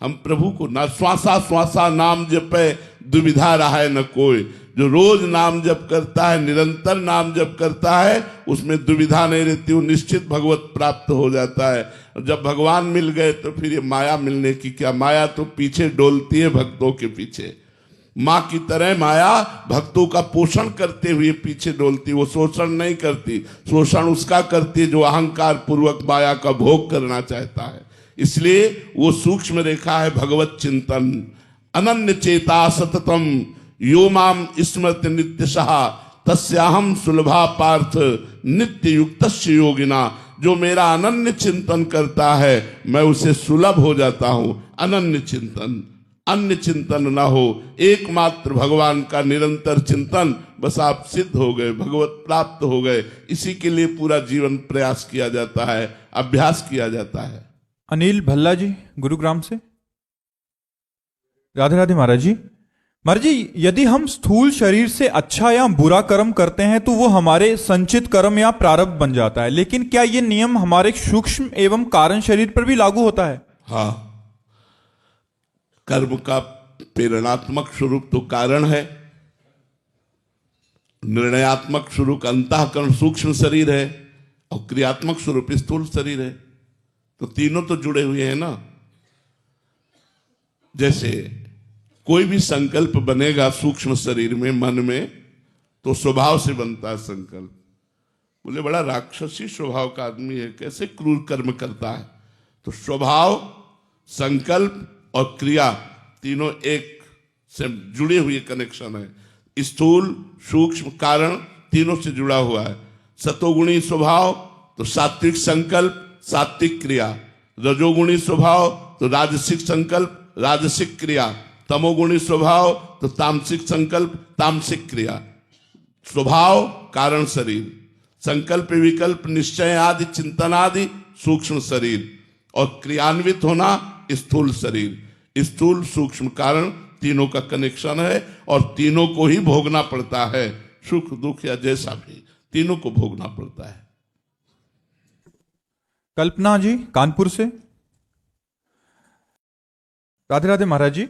S2: हम प्रभु को ना श्वासा श्वासा नाम जपे, दुविधा रहा है न कोई। जो रोज नाम जप करता है, निरंतर नाम जप करता है, उसमें दुविधा नहीं रहती, वो निश्चित भगवत प्राप्त हो जाता है। जब भगवान मिल गए तो फिर ये माया मिलने की क्या, माया तो पीछे डोलती है भक्तों के पीछे। माँ की तरह माया भक्तों का पोषण करते हुए पीछे डोलती, वो शोषण नहीं करती। शोषण उसका करती है जो अहंकार पूर्वक माया का भोग करना चाहता है। इसलिए वो सूक्ष्म रेखा है भगवत चिंतन। अनन्य चेता सततम यो माम स्मृति नित्यशः तस्याहम सुलभा पार्थ नित्य युक्तस्य योगिना। जो मेरा अनन्य चिंतन करता है मैं उसे सुलभ हो जाता हूं। अनन्य चिंतन, अन्य चिंतन ना हो, एकमात्र भगवान का निरंतर चिंतन, बस आप सिद्ध हो गए, भगवत प्राप्त हो गए। इसी के लिए पूरा जीवन प्रयास किया जाता है, अभ्यास किया जाता है।
S5: अनिल भल्ला जी गुरुग्राम से, राधे राधे महाराज जी। महाराज जी, यदि हम स्थूल शरीर से अच्छा या बुरा कर्म करते हैं तो वो हमारे संचित कर्म या प्रारब्ध बन जाता है, लेकिन क्या ये नियम हमारे सूक्ष्म एवं कारण शरीर पर भी लागू होता है?
S2: हाँ, कर्म का प्रेरणात्मक स्वरूप तो कारण है, निर्णयात्मक स्वरूप अंतःकरण सूक्ष्म शरीर है, और क्रियात्मक स्वरूप स्थूल शरीर है। तो तीनों तो जुड़े हुए हैं ना। जैसे कोई भी संकल्प बनेगा सूक्ष्म शरीर में, मन में, तो स्वभाव से बनता है संकल्प। बोले बड़ा राक्षसी स्वभाव का आदमी है, कैसे क्रूर कर्म करता है। तो स्वभाव, संकल्प और क्रिया तीनों एक से जुड़े हुए कनेक्शन है। स्थूल सूक्ष्म कारण तीनों से जुड़ा हुआ है। सतोगुणी स्वभाव तो सात्विक संकल्प सात्विक क्रिया, रजोगुणी स्वभाव तो राजसिक संकल्प राजसिक क्रिया, तमोगुणी स्वभाव तो तामसिक संकल्प तामसिक क्रिया। स्वभाव कारण शरीर, संकल्प विकल्प निश्चय आदि चिंतन आदि सूक्ष्म शरीर, और क्रियान्वित होना स्थूल शरीर। स्थूल सूक्ष्म कारण तीनों का कनेक्शन है, और तीनों को ही भोगना पड़ता है। सुख दुख या जैसा भी तीनों को भोगना पड़ता है।
S5: कल्पना जी कानपुर से, राधे राधे महाराज जी।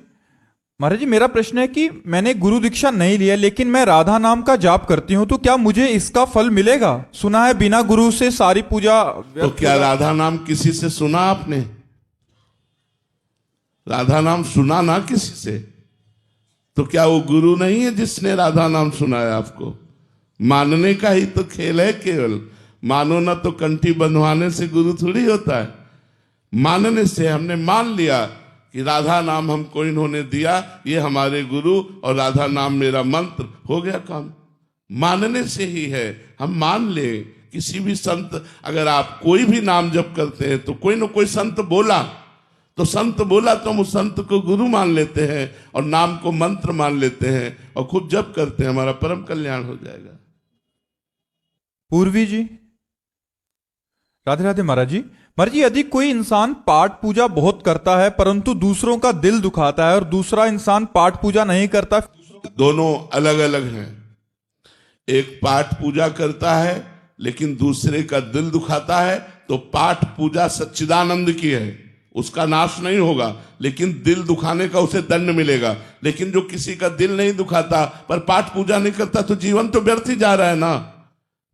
S5: महाराज जी मेरा प्रश्न है कि मैंने गुरु दीक्षा नहीं लिया लेकिन मैं राधा नाम का जाप करती हूँ, तो क्या मुझे इसका फल मिलेगा? सुना है बिना गुरु से सारी पूजा
S2: तो क्या राधा नाम किसी से सुना आपने? राधा नाम सुना ना किसी से, तो क्या वो गुरु नहीं है जिसने राधा नाम सुनाया आपको? मानने का ही तो खेल है केवल। मानो ना तो कंठी बंधवाने से गुरु थोड़ी होता है। मानने से हमने मान लिया कि राधा नाम हमको इन्होंने दिया, ये हमारे गुरु और राधा नाम मेरा मंत्र, हो गया काम। मानने से ही है, हम मान ले। किसी भी संत, अगर आप कोई भी नाम जप करते हैं तो कोई ना कोई संत बोला, तो संत बोला तो हम उस संत को गुरु मान लेते हैं और नाम को मंत्र मान लेते हैं और खुद जप करते हैं, हमारा परम कल्याण हो जाएगा।
S5: पूर्वी जी, राधे राधे महाराज जी। महाराज जी यदि कोई इंसान पाठ पूजा बहुत करता है परंतु दूसरों का दिल दुखाता है और दूसरा इंसान पाठ पूजा नहीं करता,
S2: दोनों अलग अलग हैं। एक पाठ पूजा करता है लेकिन दूसरे का दिल दुखाता है, तो पाठ पूजा सच्चिदानंद की है, उसका नाश नहीं होगा, लेकिन दिल दुखाने का उसे दंड मिलेगा। लेकिन जो किसी का दिल नहीं दुखाता पर पाठ पूजा नहीं करता, तो जीवन तो व्यर्थ ही जा रहा है ना।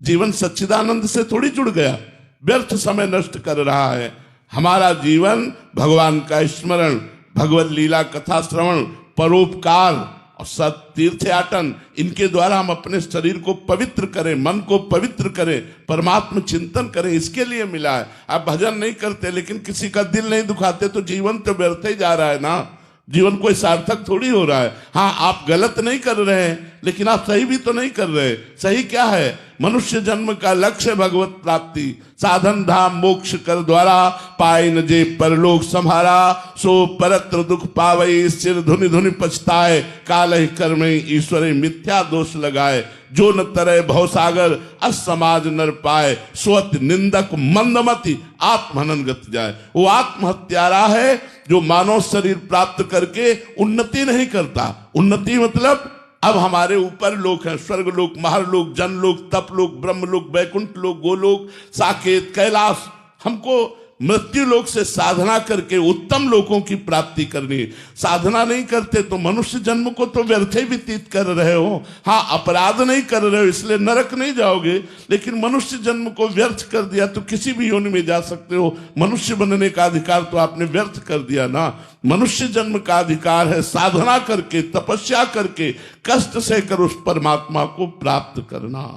S2: जीवन सच्चिदानंद से थोड़ी जुड़ गया, व्यर्थ समय नष्ट कर रहा है। हमारा जीवन भगवान का स्मरण, भगवत लीला कथा श्रवण, परोपकार और सत तीर्थयाटन, इनके द्वारा हम अपने शरीर को पवित्र करें, मन को पवित्र करें, परमात्मा चिंतन करें, इसके लिए मिला है। आप भजन नहीं करते लेकिन किसी का दिल नहीं दुखाते, तो जीवन तो व्यर्थ ही जा रहा है ना। जीवन कोई सार्थक थोड़ी हो रहा है। हाँ, आप गलत नहीं कर रहे हैं लेकिन आप सही भी तो नहीं कर रहे। सही क्या है? मनुष्य जन्म का लक्ष्य भगवत प्राप्ति, साधन धाम मोक्ष कर द्वारा, पाए न जे परलोक संहारा, सो परत्र दुख पावई, सिर धुनि धुनि पछताए, काल ही कर्म ईश्वर मिथ्या दोष लगाए, जो न तरह भवसागर असमाज नर पाए, स्वत निंदक मंदमति आत्महनन गत जाए। वो आत्महत्यारा है जो मानव शरीर प्राप्त करके उन्नति नहीं करता। उन्नति मतलब अब हमारे ऊपर लोक हैं, स्वर्ग लोक, महरलोक, जनलोक, तपलोक, ब्रह्मलोक, वैकुंठ लोक, गोलोक, साकेत, कैलाश। हमको मृत्यु लोक से साधना करके उत्तम लोकों की प्राप्ति करनी है। साधना नहीं करते तो मनुष्य जन्म को तो व्यर्थ ही व्यतीत कर रहे हो। हाँ, अपराध नहीं कर रहे हो इसलिए नरक नहीं जाओगे, लेकिन मनुष्य जन्म को व्यर्थ कर दिया तो किसी भी योनि में जा सकते हो। मनुष्य बनने का अधिकार तो आपने व्यर्थ कर दिया ना। मनुष्य जन्म का अधिकार है साधना करके, तपस्या करके, कष्ट से कर उस परमात्मा को प्राप्त करना,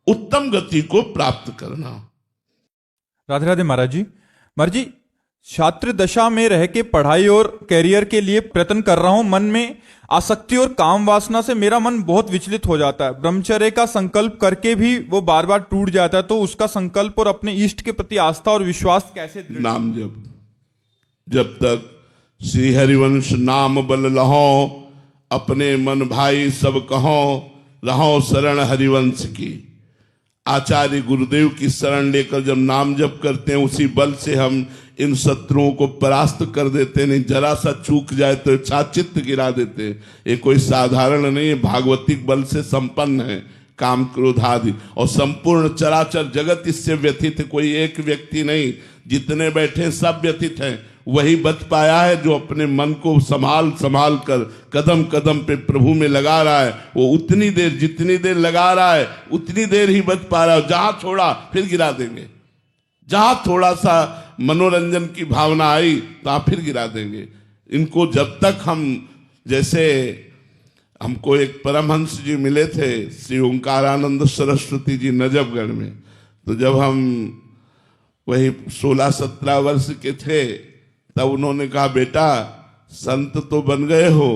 S2: उत्तम गति को प्राप्त करना।
S5: राधे राधे महाराज जी। महाराज जी, छात्र दशा में रह के पढ़ाई और कैरियर के लिए प्रयत्न कर रहा हूं। मन में आसक्ति और काम वासना से मेरा मन बहुत विचलित हो जाता है। ब्रह्मचर्य का संकल्प करके भी वो बार बार टूट जाता है, तो उसका संकल्प और अपने इष्ट के प्रति आस्था और विश्वास कैसे?
S2: नाम जप। जब तक श्री हरिवंश नाम बल लहो, अपने मन भाई सब कहो, रहो शरण हरिवंश की। आचार्य गुरुदेव की शरण लेकर जब नाम जप करते हैं, उसी बल से हम इन शत्रुओं को परास्त कर देते हैं। नहीं, जरा सा चूक जाए तो छाचित्त गिरा देते हैं। ये कोई साधारण नहीं है, भागवतिक बल से संपन्न है। काम क्रोध आदि और संपूर्ण चराचर जगत इससे व्यथित है। कोई एक व्यक्ति नहीं, जितने बैठे सब व्यथित हैं। वही बच पाया है जो अपने मन को संभाल संभाल कर कदम कदम पे प्रभु में लगा रहा है। वो उतनी देर, जितनी देर लगा रहा है उतनी देर ही बच पा रहा है। जहां छोड़ा फिर गिरा देंगे। जहां थोड़ा सा मनोरंजन की भावना आई तो फिर गिरा देंगे। इनको जब तक हम, जैसे हमको एक परमहंस जी मिले थे, श्री ओंकारानंद सरस्वती जी नजफगढ़ में, तो जब हम वही 16-17 वर्ष के थे तब उन्होंने कहा, बेटा संत तो बन गए हो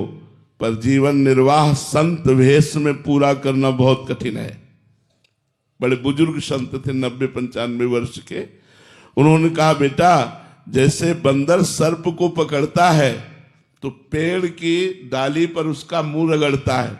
S2: पर जीवन निर्वाह संत वेश में पूरा करना बहुत कठिन है। बड़े बुजुर्ग संत थे, 90-95 वर्ष के। उन्होंने कहा, बेटा जैसे बंदर सर्प को पकड़ता है तो पेड़ की डाली पर उसका मुंह रगड़ता है,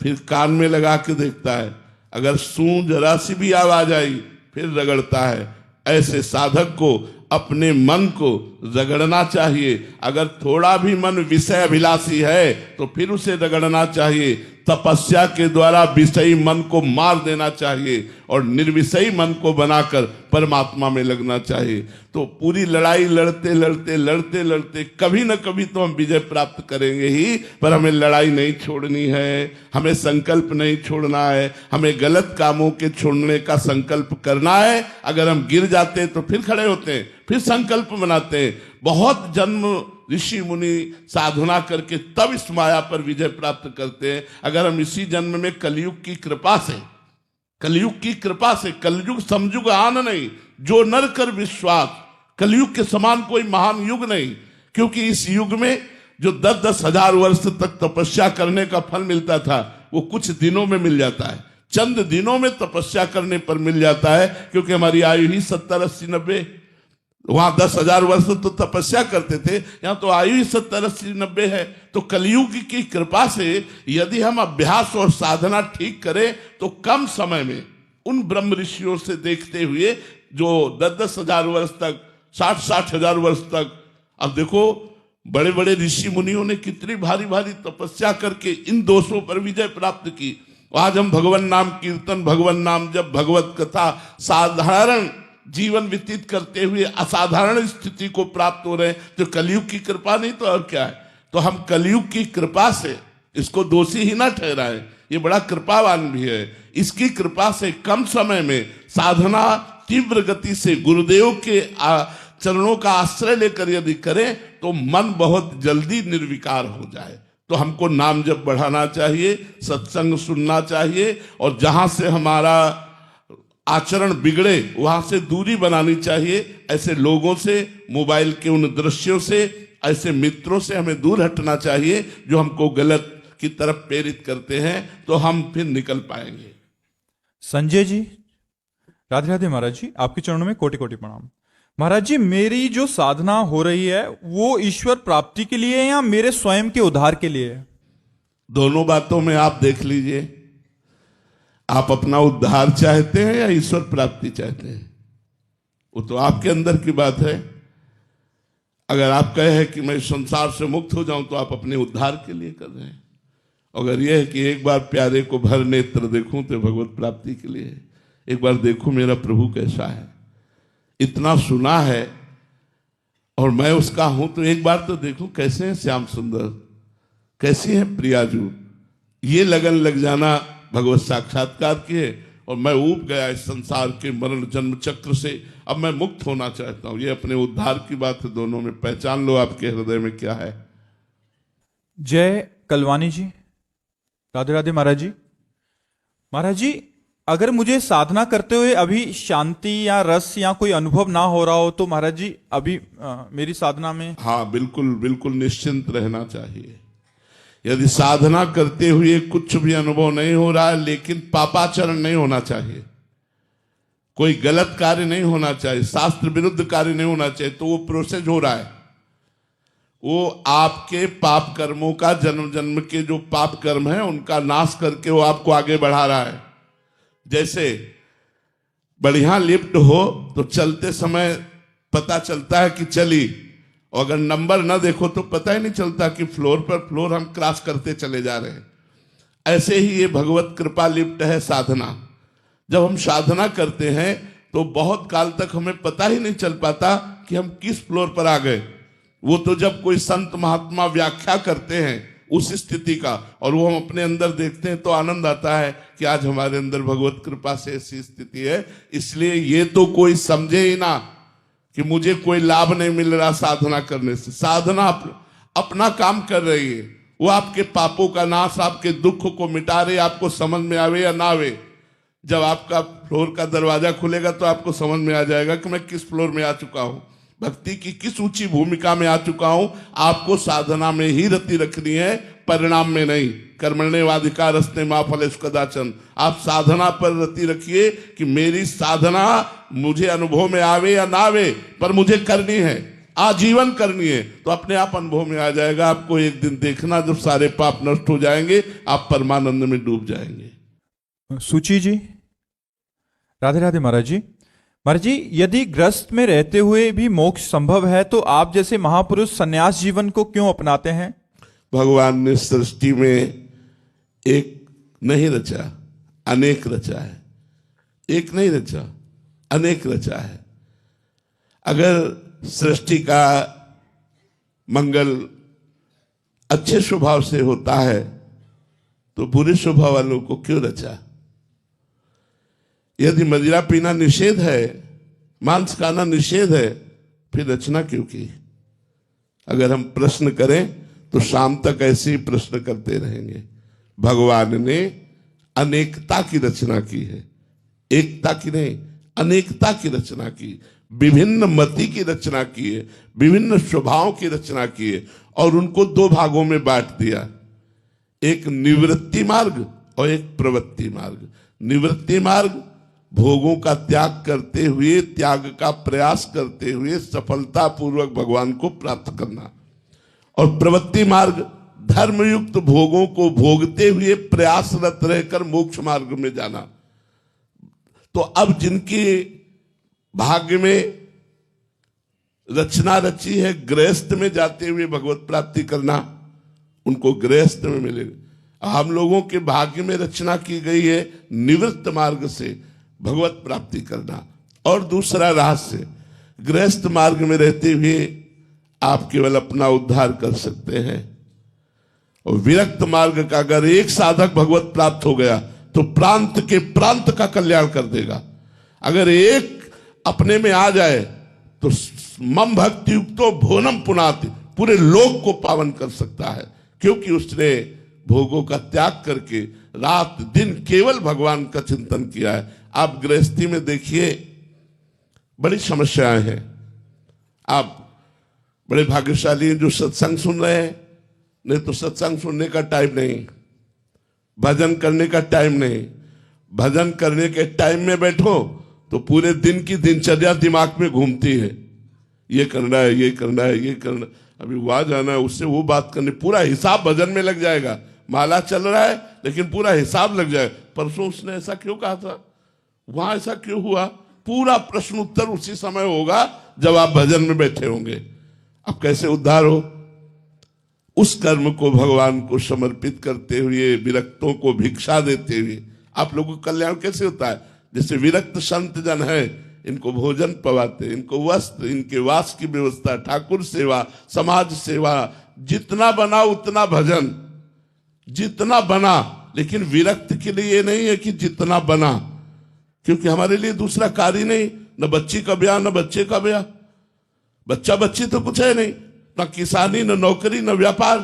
S2: फिर कान में लगा के देखता है, अगर सूं जरा सी भी आवाज आई फिर रगड़ता है। ऐसे साधक को अपने मन को रगड़ना चाहिए। अगर थोड़ा भी मन विषय अभिलाषी है तो फिर उसे रगड़ना चाहिए। तपस्या के द्वारा विषयी मन को मार देना चाहिए और निर्विषयी मन को बनाकर परमात्मा में लगना चाहिए। तो पूरी लड़ाई लड़ते लड़ते लड़ते लड़ते कभी न कभी तो हम विजय प्राप्त करेंगे ही, पर हमें लड़ाई नहीं छोड़नी है, हमें संकल्प नहीं छोड़ना है, हमें गलत कामों के छोड़ने का संकल्प करना है। अगर हम गिर जाते हैं तो फिर खड़े होते हैं, फिर संकल्प बनाते हैं। बहुत जन्म ऋषि मुनि साधना करके तब इस माया पर विजय प्राप्त करते हैं। अगर हम इसी जन्म में कलयुग की कृपा से, कलयुग की कृपा से, कलयुग समयुग आन नहीं, जो नर कर विश्वास, कलयुग के समान कोई महान युग नहीं। क्योंकि इस युग में जो 10-10 हजार वर्ष तक तपस्या करने का फल मिलता था, वो कुछ दिनों में मिल जाता है, चंद दिनों में तपस्या करने पर मिल जाता है। क्योंकि हमारी आयु ही 70, 80, 90, वहां 10,000 वर्ष तो तपस्या करते थे, यहां तो आयु ही 70, 80, 90 है। तो कलयुग की कृपा से यदि हम अभ्यास और साधना ठीक करें तो कम समय में उन ब्रह्म ऋषियों से देखते हुए जो 10-10 हजार वर्ष तक, 60-60 हजार वर्ष तक, अब देखो बड़े बड़े ऋषि मुनियों ने कितनी भारी भारी तपस्या करके इन दोषों पर विजय प्राप्त की। आज हम भगवान नाम कीर्तन, भगवान नाम जब, भगवत कथा, साधारण जीवन व्यतीत करते हुए असाधारण स्थिति को प्राप्त हो रहे हैं। तो कलयुग की कृपा नहीं तो और क्या है। तो हम कलयुग की कृपा से इसको दोषी ही ना ठहराएं, ये बड़ा कृपावान भी है। इसकी कृपा से कम समय में साधना तीव्र गति से गुरुदेव के चरणों का आश्रय लेकर यदि करें तो मन बहुत जल्दी निर्विकार हो जाए। तो हमको नाम जप बढ़ाना चाहिए, सत्संग सुनना चाहिए, और जहां से हमारा आचरण बिगड़े वहां से दूरी बनानी चाहिए। ऐसे लोगों से, मोबाइल के उन दृश्यों से, ऐसे मित्रों से हमें दूर हटना चाहिए जो हमको गलत की तरफ प्रेरित करते हैं, तो हम फिर निकल पाएंगे।
S5: संजय जी, राधे राधे महाराज जी, आपके चरणों में कोटि कोटि प्रणाम। महाराज जी, मेरी जो साधना हो रही है वो ईश्वर प्राप्ति के लिए है या मेरे स्वयं के उद्धार के लिए है?
S2: दोनों बातों में आप देख लीजिए, आप अपना उद्धार चाहते हैं या ईश्वर प्राप्ति चाहते हैं, वो तो आपके अंदर की बात है। अगर आप कहे हैं कि मैं संसार से मुक्त हो जाऊं तो आप अपने उद्धार के लिए कर रहे हैं। अगर यह है कि एक बार प्यारे को भर नेत्र देखूं तो भगवत प्राप्ति के लिए, एक बार देखूं मेरा प्रभु कैसा है, इतना सुना है और मैं उसका हूं, तो एक बार तो देखूं कैसे हैं श्याम सुंदर, कैसी है प्रियाजू। ये लगन लग जाना भगवत साक्षात्कार की है। और मैं ऊब गया इस संसार के मरण जन्म चक्र से, अब मैं मुक्त होना चाहता हूं। ये अपने उद्धार की बात है, दोनों में पहचान लो आपके हृदय में क्या है।
S5: जय कलवानी जी, राधे राधे महाराज जी। महाराज जी, अगर मुझे साधना करते हुए अभी शांति या रस या कोई अनुभव ना हो रहा हो तो महाराज जी अभी मेरी साधना में?
S2: हाँ, बिल्कुल बिल्कुल निश्चिंत रहना चाहिए। यदि साधना करते हुए कुछ भी अनुभव नहीं हो रहा है, लेकिन पापाचरण नहीं होना चाहिए, कोई गलत कार्य नहीं होना चाहिए, शास्त्र विरुद्ध कार्य नहीं होना चाहिए, तो वो प्रोसेस हो रहा है। वो आपके पाप कर्मों का, जन्म जन्म के जो पाप कर्म है उनका नाश करके वो आपको आगे बढ़ा रहा है। जैसे बढ़िया लिफ्ट हो तो चलते समय पता चलता है कि चली, और अगर नंबर ना देखो तो पता ही नहीं चलता कि फ्लोर पर फ्लोर हम क्रॉस करते चले जा रहे हैं। ऐसे ही ये भगवत कृपा लिफ्ट है साधना। जब हम साधना करते हैं तो बहुत काल तक हमें पता ही नहीं चल पाता कि हम किस फ्लोर पर आ गए। वो तो जब कोई संत महात्मा व्याख्या करते हैं उस स्थिति का, और वो हम अपने अंदर देखते हैं तो आनंद आता है कि आज हमारे अंदर भगवत कृपा से ऐसी स्थिति है। इसलिए ये तो कोई समझे ही ना कि मुझे कोई लाभ नहीं मिल रहा साधना करने से। साधना अपना काम कर रही है, वो आपके पापों का नाश, आपके दुख को मिटा रही, आपको समझ में आवे या ना आवे। जब आपका फ्लोर का दरवाजा खुलेगा तो आपको समझ में आ जाएगा कि मैं किस फ्लोर में आ चुका हूं, भक्ति की किस ऊंची भूमिका में आ चुका हूं। आपको साधना में ही रति रखनी है, परिणाम में नहीं। कर्मण्येवाधिकारस्ते मा फलेषु कदाचन। आप साधना पर रति रखिए कि मेरी साधना मुझे अनुभव में आवे या ना आवे, पर मुझे करनी है, आजीवन करनी है, तो अपने आप अनुभव में आ जाएगा। आपको एक दिन देखना जब सारे पाप नष्ट हो जाएंगे, आप परमानंद में डूब जाएंगे।
S5: सुची जी, राधे राधे महाराज जी। महाराज जी, यदि ग्रस्त में रहते हुए भी मोक्ष संभव है तो आप जैसे महापुरुष संन्यास जीवन को क्यों अपनाते हैं?
S2: भगवान ने सृष्टि में एक नहीं रचा, अनेक रचा है। एक नहीं रचा, अनेक रचा है। अगर सृष्टि का मंगल अच्छे स्वभाव से होता है तो बुरे स्वभाव वालों को क्यों रचा? यदि मदिरा पीना निषेध है, मांस खाना निषेध है, फिर रचना क्यों की? अगर हम प्रश्न करें तो शाम तक ऐसे ही प्रश्न करते रहेंगे। भगवान ने अनेकता की रचना की है, एकता की नहीं, अनेकता की रचना की, विभिन्न मति की रचना की है, विभिन्न स्वभावों की रचना की है और उनको दो भागों में बांट दिया, एक निवृत्ति मार्ग और एक प्रवृत्ति मार्ग। निवृत्ति मार्ग भोगों का त्याग करते हुए, त्याग का प्रयास करते हुए सफलता पूर्वक भगवान को प्राप्त करना, और प्रवृत्ति मार्ग धर्मयुक्त भोगों को भोगते हुए प्रयासरत रहकर मोक्ष मार्ग में जाना। तो अब जिनकी भाग्य में रचना रची है गृहस्थ में जाते हुए भगवत प्राप्ति करना, उनको गृहस्थ में मिलेगा। हम लोगों के भाग्य में रचना की गई है निवृत्त मार्ग से भगवत प्राप्ति करना। और दूसरा रहस्य, गृहस्थ मार्ग में रहते हुए आप केवल अपना उद्धार कर सकते हैं, और विरक्त मार्ग का अगर एक साधक भगवत प्राप्त हो गया तो प्रांत के प्रांत का कल्याण कर देगा। अगर एक अपने में आ जाए तो मम भक्ति युक्तो भोनम पुनाति, पूरे लोक को पावन कर सकता है, क्योंकि उसने भोगों का त्याग करके रात दिन केवल भगवान का चिंतन किया है। आप गृहस्थी में देखिए बड़ी समस्याएं हैं। आप बड़े भाग्यशाली हैं जो सत्संग सुन रहे हैं, नहीं तो सत्संग सुनने का टाइम नहीं, भजन करने का टाइम नहीं। भजन करने के टाइम में बैठो तो पूरे दिन की दिनचर्या दिमाग में घूमती है, ये करना है, ये करना है, ये करना, अभी वहां जाना है, उससे वो बात करनी, पूरा हिसाब भजन में लग जाएगा। माला चल रहा है लेकिन पूरा हिसाब लग जाएगा। परसों उसने ऐसा क्यों कहा था, वहां ऐसा क्यों हुआ, पूरा प्रश्न उत्तर उसी समय होगा जब आप भजन में बैठे होंगे। अब कैसे उद्धार हो? उस कर्म को भगवान को समर्पित करते हुए, विरक्तों को भिक्षा देते हुए आप लोगों का कल्याण कैसे होता है? जैसे विरक्त संत जन है, इनको भोजन पवाते, इनको वस्त्र, इनके वास की व्यवस्था, ठाकुर सेवा, समाज सेवा, जितना बना उतना भजन, जितना बना। लेकिन विरक्त के लिए ये नहीं है कि जितना बना, क्योंकि हमारे लिए दूसरा कार्य नहीं, न बच्ची का ब्याह न बच्चे का ब्याह, बच्चा बच्ची तो कुछ है नहीं, न किसानी न नौकरी न व्यापार,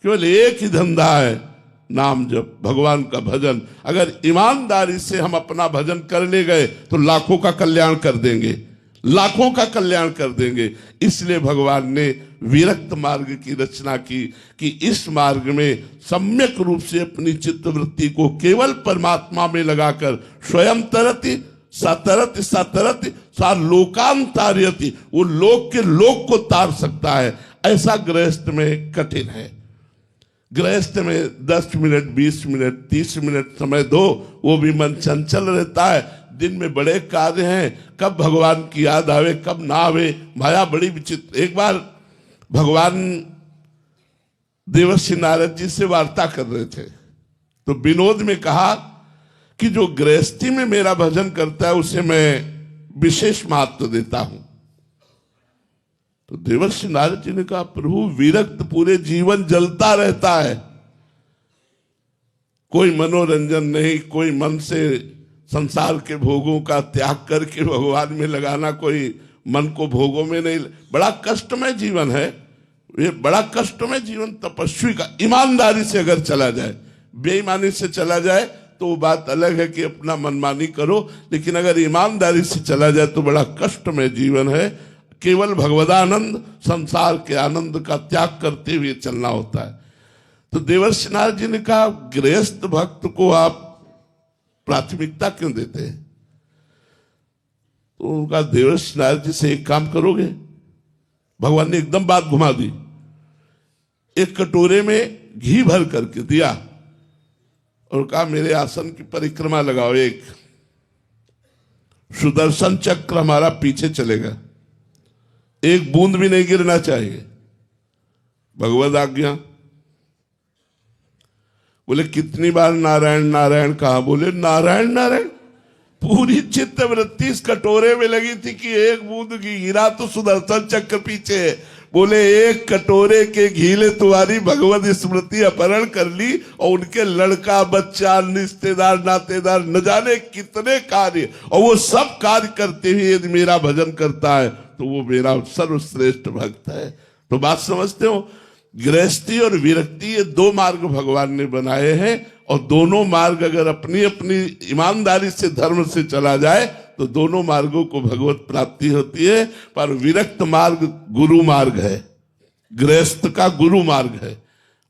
S2: केवल एक ही धंधा है, नाम जप, भगवान का भजन। अगर ईमानदारी से हम अपना भजन कर ले गए तो लाखों का कल्याण कर देंगे, लाखों का कल्याण कर देंगे। इसलिए भगवान ने विरक्त मार्ग की रचना की कि इस मार्ग में सम्यक रूप से अपनी चित्तवृत्ति को केवल परमात्मा में लगाकर स्वयं तरति सतरति सतरति सा लोकांतार्यति, वो लोक के लोक को तार सकता है। ऐसा गृहस्थ में कठिन है। गृहस्थ में 10 मिनट 20 मिनट 30 मिनट समय दो, वो भी मन चंचल रहता है। दिन में बड़े कार्य हैं, कब भगवान की याद आवे कब ना आवे, माया बड़ी विचित्र। एक बार भगवान देवर्षि नारद जी से वार्ता कर रहे थे तो विनोद में कहा कि जो गृहस्थी में मेरा भजन करता है उसे मैं विशेष महत्व देता हूं। तो देवर्षि नारद जी ने कहा, प्रभु विरक्त पूरे जीवन जलता रहता है, कोई मनोरंजन नहीं, कोई मन से संसार के भोगों का त्याग करके भगवान में लगाना, कोई मन को भोगों में नहीं, बड़ा कष्टमय जीवन है ये, बड़ा कष्टमय जीवन तपस्वी का। ईमानदारी से अगर चला जाए, बेईमानी से चला जाए तो वो बात अलग है कि अपना मनमानी करो, लेकिन अगर ईमानदारी से चला जाए तो बड़ा कष्टमय जीवन है। केवल भगवदानंद, संसार के आनंद का त्याग करते हुए चलना होता है। तो देवर्षि नारद जी ने कहा, गृहस्थ भक्त को आप प्राथमिकता क्यों देते हैं? तो उनका देवर्षि नारद जी से एक काम करोगे? भगवान ने एकदम बात घुमा दी। एक कटोरे में घी भर करके दिया और कहा, मेरे आसन की परिक्रमा लगाओ, एक सुदर्शन चक्र हमारा पीछे चलेगा, एक बूंद भी नहीं गिरना चाहिए, भगवद आज्ञा। बोले कितनी बार नारायण नारायण कहा? बोले नारायण नारायण। पूरी चित्त वृत्ति इस कटोरे में लगी थी कि एक बूंद घी गिरा तो सुदर्शन चक्र पीछे है। बोले एक कटोरे के घी ने तुम्हारी भगवत स्मृति अपहरण कर ली और उनके लड़का बच्चा रिश्तेदार नातेदार न जाने कितने कार्य, और वो सब कार्य करते हुए यदि मेरा भजन करता है तो वो मेरा सर्वश्रेष्ठ भक्त है। तो बात समझते हो? गृहस्थी और विरक्ति ये दो मार्ग भगवान ने बनाए हैं, और दोनों मार्ग अगर अपनी अपनी ईमानदारी से धर्म से चला जाए तो दोनों मार्गों को भगवत प्राप्ति होती है। पर विरक्त मार्ग गुरु मार्ग है, गृहस्थ का गुरु मार्ग है।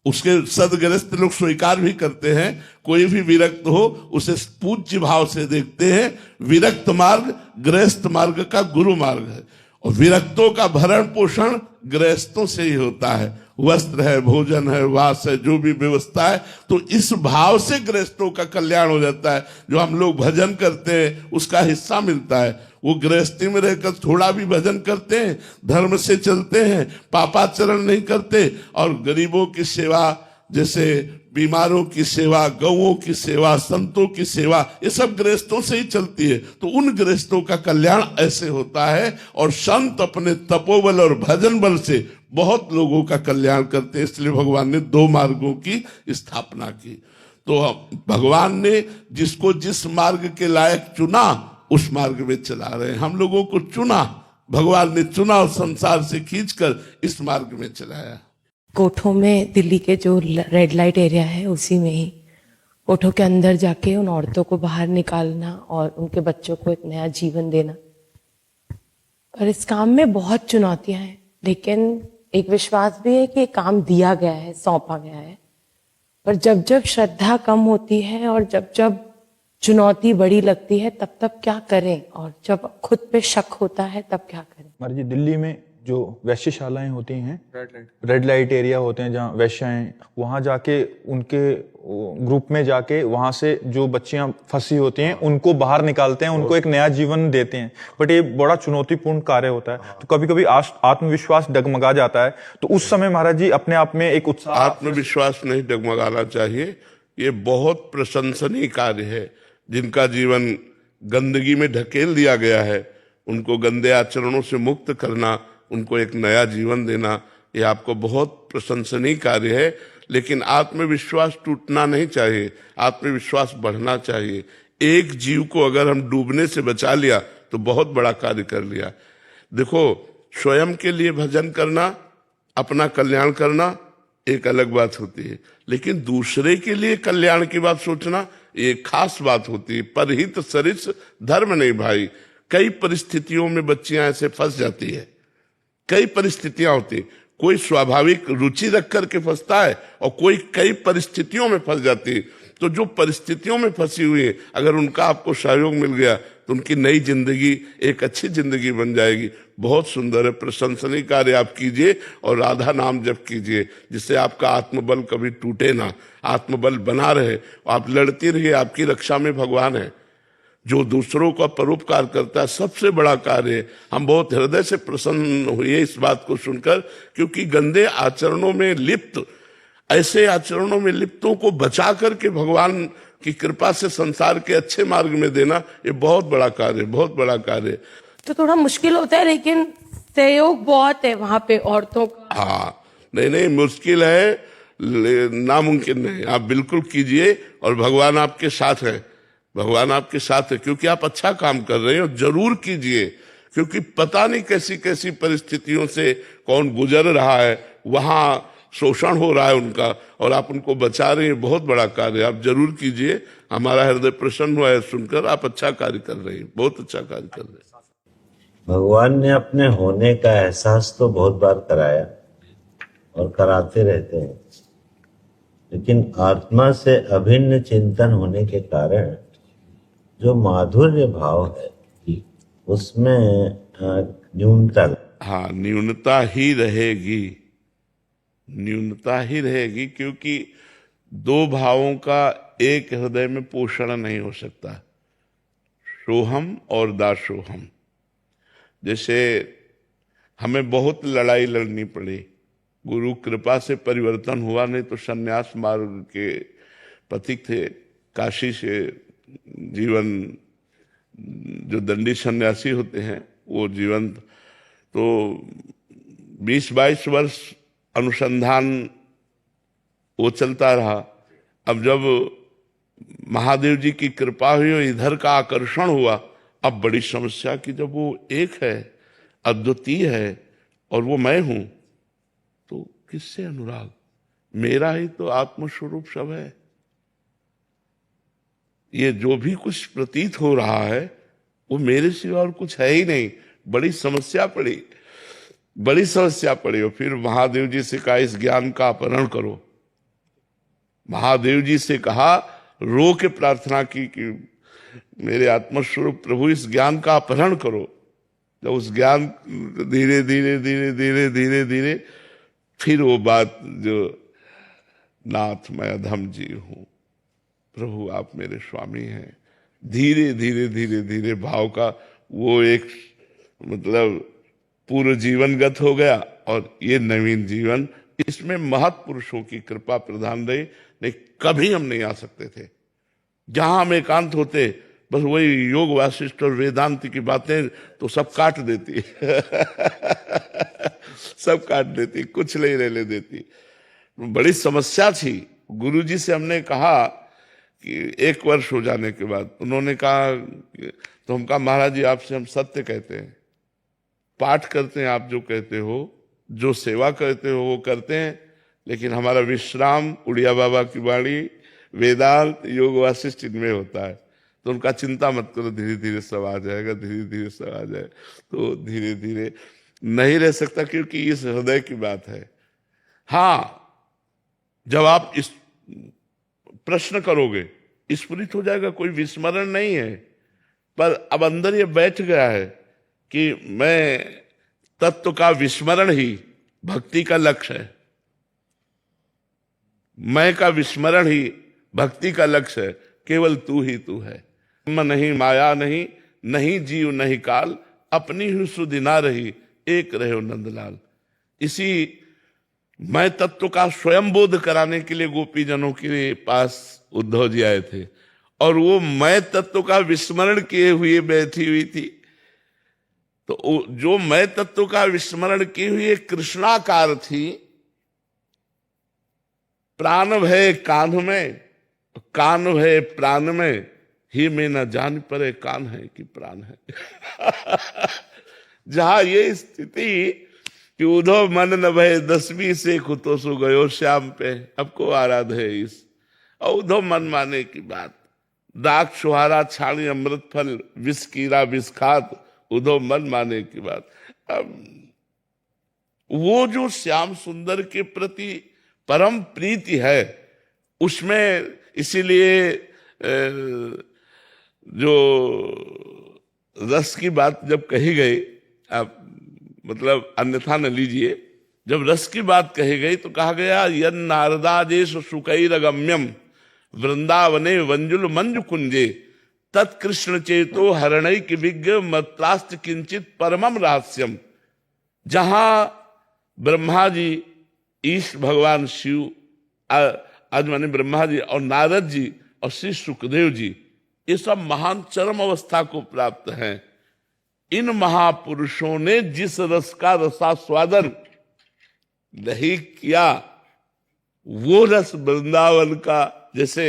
S2: उसके सदगृहस्थ लोग स्वीकार भी करते हैं, कोई भी विरक्त हो उसे पूज्य भाव से देखते हैं। विरक्त मार्ग गृहस्थ मार्ग का गुरु मार्ग है, और विरक्तों का भरण पोषण गृहस्थों से ही होता है। वस्त्र है, भोजन है, वास है, जो भी व्यवस्था है, तो इस भाव से गृहस्थों का कल्याण हो जाता है। जो हम लोग भजन करते हैं उसका हिस्सा मिलता है। वो गृहस्थी में रहकर थोड़ा भी भजन करते हैं, धर्म से चलते हैं, पापाचरण नहीं करते, और गरीबों की सेवा, जैसे बीमारों की सेवा, गौओं की सेवा, संतों की सेवा, ये सब गृहस्थों से ही चलती है। तो उन गृहस्थों का कल्याण ऐसे होता है, और संत अपने तपोबल और भजन बल से बहुत लोगों का कल्याण करते हैं। इसलिए भगवान ने दो मार्गों की स्थापना की। तो भगवान ने जिसको जिस मार्ग के लायक चुना उस मार्ग में चला रहे हैं। हम लोगों को चुना, भगवान ने चुना और संसार से खींचकर इस मार्ग में चलाया।
S4: कोठों में, दिल्ली के जो रेड लाइट एरिया है उसी में ही कोठों के अंदर जाके उन औरतों को बाहर निकालना और उनके बच्चों को एक नया जीवन देना। और इस काम में बहुत चुनौतियां हैं, लेकिन एक विश्वास भी है कि काम दिया गया है, सौंपा गया है। पर जब जब श्रद्धा कम होती है और जब जब चुनौती बड़ी लगती है तब तब क्या करें, और जब खुद पे शक होता है तब क्या करें?
S1: महाराज जी, दिल्ली में जो वैश्यशालाएं होती हैं, रेड लाइट एरिया होते हैं जहाँ वैश्याएं, वहाँ जाके उनके ग्रुप में जाके वहाँ से जो बच्चियां फंसी होती हैं उनको बाहर निकालते हैं, उनको एक नया जीवन देते हैं। बट ये बड़ा चुनौतीपूर्ण कार्य होता है, तो कभी कभी आत्मविश्वास डगमगा जाता है। तो उस समय महाराज जी अपने आप में एक उत्साह।
S2: आत्मविश्वास नहीं डगमगाना चाहिए। ये बहुत प्रशंसनीय कार्य है। जिनका जीवन गंदगी में ढकेल दिया गया है, उनको गंदे आचरणों से मुक्त करना, उनको एक नया जीवन देना, ये आपको बहुत प्रशंसनीय कार्य है। लेकिन आत्मविश्वास टूटना नहीं चाहिए, आत्मविश्वास बढ़ना चाहिए। एक जीव को अगर हम डूबने से बचा लिया तो बहुत बड़ा कार्य कर लिया। देखो, स्वयं के लिए भजन करना, अपना कल्याण करना एक अलग बात होती है, लेकिन दूसरे के लिए कल्याण की बात सोचना एक खास बात होती है। परहित सरिस धर्म नहीं भाई। कई परिस्थितियों में बच्चियां ऐसे फंस जाती है, कई परिस्थितियां होती, कोई स्वाभाविक रुचि रख करके फंसता है और कोई कई परिस्थितियों में फंस जाती है। तो जो परिस्थितियों में फंसी हुई है, अगर उनका आपको सहयोग मिल गया तो उनकी नई जिंदगी एक अच्छी जिंदगी बन जाएगी। बहुत सुंदर है, प्रशंसनीय कार्य आप कीजिए और राधा नाम जप कीजिए, जिससे आपका आत्मबल कभी टूटे ना, आत्मबल बना रहे। आप लड़ती रहिए, आपकी रक्षा में भगवान है। जो दूसरों का परोपकार करता है सबसे बड़ा कार्य है। हम बहुत हृदय से प्रसन्न हुए इस बात को सुनकर, क्योंकि गंदे आचरणों में लिप्त, ऐसे आचरणों में लिप्तों को बचा करके भगवान की कृपा से संसार के अच्छे मार्ग में देना, ये बहुत बड़ा कार्य, बहुत बड़ा कार्य।
S4: तो थोड़ा मुश्किल होता है, लेकिन सहयोग बहुत है वहां पे औरतों का।
S2: हाँ, नहीं मुश्किल है, नामुमकिन नहीं। आप बिल्कुल कीजिए और भगवान आपके साथ है, भगवान आपके साथ है, क्योंकि आप अच्छा काम कर रहे हैं। और जरूर कीजिए, क्योंकि पता नहीं कैसी कैसी परिस्थितियों से कौन गुजर रहा है, वहां शोषण हो रहा है उनका, और आप उनको बचा रहे हैं। बहुत बड़ा कार्य, आप जरूर कीजिए। हमारा हृदय प्रसन्न हुआ है सुनकर। आप अच्छा कार्य कर रहे हैं, बहुत अच्छा कार्य कर रहे हैं।
S6: भगवान ने अपने होने का एहसास तो बहुत बार कराया और कराते रहते हैं, लेकिन आत्मा से अभिन्न चिंतन होने के कारण जो माधुर्य भाव है उसमें न्यूनता।
S2: हाँ, न्यूनता ही रहेगी, न्यूनता ही रहेगी, क्योंकि दो भावों का एक हृदय में पोषण नहीं हो सकता। सोहम और दासोहम। जैसे हमें बहुत लड़ाई लड़नी पड़ी, गुरु कृपा से परिवर्तन हुआ, नहीं तो सन्यास मार्ग के पथिक थे, काशी से जीवन, जो दंडी सन्यासी होते हैं वो जीवन, तो 20-22 वर्ष अनुसंधान वो चलता रहा। अब जब महादेव जी की कृपा हुई और इधर का आकर्षण हुआ, अब बड़ी समस्या कि जब वो एक है, अद्वितीय है और वो मैं हूं, तो किससे अनुराग? मेरा ही तो आत्मस्वरूप सब है। ये जो भी कुछ प्रतीत हो रहा है वो मेरे सिवा और कुछ है ही नहीं। बड़ी समस्या पड़ी, बड़ी समस्या पड़ी। और फिर महादेव जी से कहा इस ज्ञान का अपहरण करो। महादेव जी से कहा, रो के प्रार्थना की कि मेरे आत्मस्वरूप प्रभु इस ज्ञान का अपहरण करो। जब उस ज्ञान धीरे धीरे धीरे धीरे धीरे धीरे फिर वो बात जो नाथ मैं अधम जीव हूं, प्रभु आप मेरे स्वामी हैं, धीरे धीरे धीरे धीरे भाव का वो एक मतलब पूर्व जीवनगत हो गया। और ये नवीन जीवन, इसमें महत्पुरुषों की कृपा प्रधान रही। नहीं कभी हम नहीं आ सकते थे। जहां हम एकांत होते बस वही योग वासिष्ठ और वेदांत की बातें तो सब काट देती सब काट देती, कुछ नहीं रहने देती। बड़ी समस्या थी। गुरुजी से हमने कहा कि 1 वर्ष हो जाने के बाद उन्होंने कहा, तो हम कहा महाराज जी आपसे हम सत्य कहते हैं, पाठ करते हैं आप जो कहते हो, जो सेवा करते हो वो करते हैं, लेकिन हमारा विश्राम उड़िया बाबा की वाणी, वेदांत, योग वासिष्ठ इनमें होता है। तो उनका चिंता मत करो, धीरे धीरे सब आ जाएगा, धीरे धीरे सब आ जाए। तो धीरे धीरे नहीं रह सकता क्योंकि इस हृदय की बात है। हाँ, जब आप इस प्रश्न करोगे स्फुरित हो जाएगा, कोई विस्मरण नहीं है। पर अब अंदर ये बैठ गया है कि मैं तत्व का विस्मरण ही भक्ति का लक्ष्य है। मैं का विस्मरण ही भक्ति का लक्ष्य है। केवल तू ही तू है। ब्रह्म नहीं, माया नहीं, नहीं जीव नहीं काल, अपनी ही सुधि ना रही, एक रहे नंदलाल। इसी मैं तत्व का स्वयं बोध कराने के लिए गोपी जनों के पास उद्धव जी आए थे, और वो मैं तत्व का विस्मरण किए हुए बैठी हुई थी। तो जो मैं तत्व का विस्मरण किए हुए कृष्णाकार थी, प्राण भय कान में, कान भय प्राण में, ही में न जान परे कान है कि प्राण है। जहां ये स्थिति कि उद्धव मन न भय 10वीं से खुतो सो गयो श्याम पे, अब को आराध है इस। और उद्धव मन माने की बात, दाग सुहारा छाणी अमृत फल, विष कीरा विष खात, उद्धव मन माने की बात। अब वो जो श्याम सुंदर के प्रति परम प्रीति है उसमें, इसीलिए जो रस की बात जब कही गई, आप मतलब अन्यथा न लीजिए, जब रस की बात कही गई तो कहा गया यन नारदादेश सुकैरगम्यम वृंदावने वंजुल मंजु कुंजे तत्कृष्ण चेतो हरणैक विज्ञ मत्रास्त किंचित परमम रहस्यम। जहां ब्रह्मा जी, ईश भगवान शिव, आज माने ब्रह्मा जी और नारद जी और श्री सुखदेव जी, ये सब महान चरम अवस्था को प्राप्त हैं। इन महापुरुषों ने जिस रस का रसास्वादन नहीं किया, वो रस वृंदावन का, जैसे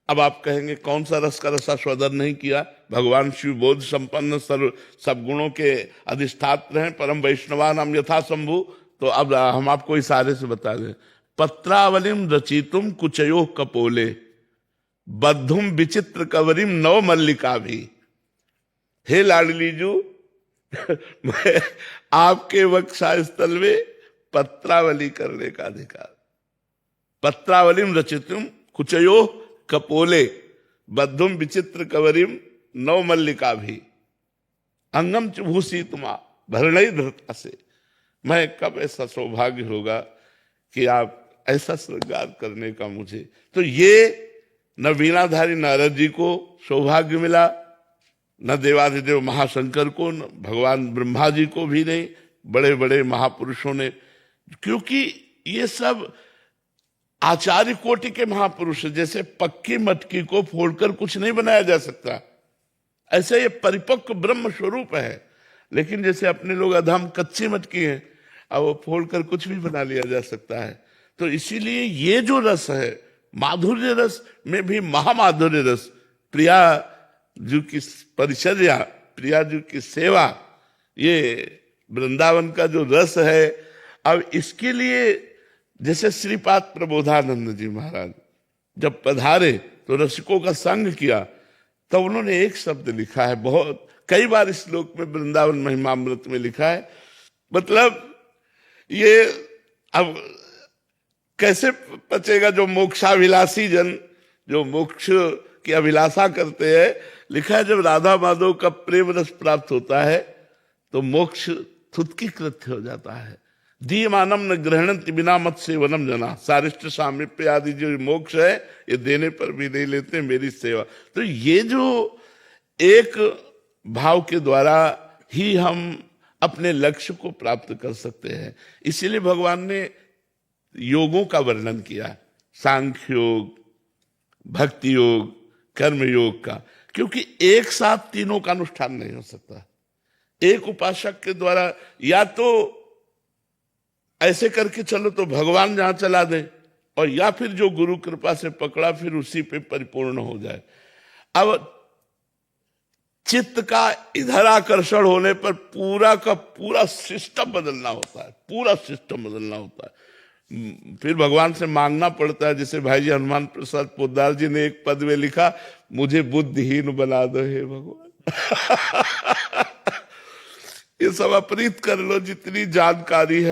S2: अब आप कहेंगे कौन सा रस का रसास्वादन नहीं किया? भगवान शिव बोध संपन्न, सर्व सब गुणों के अधिष्ठात्र हैं, परम वैष्णवा नाम यथा शंभु। तो अब हम आपको इशारे से बता दें, पत्रावलिम रचितुम कुचयो कपोले, बद्धुम विचित्र कवरिम नव मल्लिका भी। हे लाडली जू, मैं आपके वक्षा स्थल में पत्रावली करने का अधिकार। पत्रावलिम रचितुम कुचयो कपोले, बद्धुम विचित्र कवरिम नव मल्लिका भी, अंगम चुभूसी तुमा भरणई धरता से। मैं कब ऐसा सौभाग्य होगा कि आप ऐसा श्रृंगार करने का मुझे। तो ये न वीणाधारी नारद जी को सौभाग्य मिला, न देवाधिदेव महाशंकर को, न भगवान ब्रह्मा जी को भी नहीं, बड़े बड़े महापुरुषों ने। क्योंकि ये सब आचार्य कोटि के महापुरुष, जैसे पक्की मटकी को फोड़कर कुछ नहीं बनाया जा सकता, ऐसे ये परिपक्व ब्रह्म स्वरूप है। लेकिन जैसे अपने लोग अधम कच्ची मटकी है, अब वो फोड़कर कुछ भी बना लिया जा सकता है। तो इसीलिए ये जो रस है, माधुर्य रस में भी महामाधुर्य रस, प्रिया जी की परिचर्या, प्रिया जी की सेवा, ये वृंदावन का जो रस है। अब इसके लिए जैसे श्रीपाद प्रबोधानंद जी महाराज जब पधारे तो रसिकों का संग किया, तो उन्होंने एक शब्द लिखा है, बहुत कई बार इस श्लोक में वृंदावन महिमामृत में लिखा है। मतलब ये अब कैसे पचेगा जो मोक्षाभिलाषी जन, जो मोक्ष की अभिलाषा करते हैं। लिखा है जब राधा माधव का प्रेम रस प्राप्त होता है तो मोक्ष थुतकी कृत्य हो जाता है। दीयमानम न ग्रहणंति बिना मत सेवनम जना, सारिष्ट सामीप्य आदि जो मोक्ष है ये देने पर भी नहीं लेते, मेरी सेवा। तो ये जो एक भाव के द्वारा ही हम अपने लक्ष्य को प्राप्त कर सकते हैं। इसीलिए भगवान ने योगों का वर्णन किया, सांख्य योग, भक्ति योग, कर्म योग का, क्योंकि एक साथ तीनों का अनुष्ठान नहीं हो सकता। एक उपासक के द्वारा या तो ऐसे करके चलो तो भगवान जहां चला दे, और या फिर जो गुरु कृपा से पकड़ा फिर उसी पे परिपूर्ण हो जाए। अब चित्त का इधर आकर्षण होने पर पूरा का पूरा सिस्टम बदलना होता है, पूरा सिस्टम बदलना होता है। फिर भगवान से मांगना पड़ता है। जैसे भाई जी हनुमान प्रसाद पोद्दार जी ने एक पद में लिखा, मुझे बुद्धिहीन बना दो हे भगवान। ये सब अपरीत कर लो जितनी जानकारी है।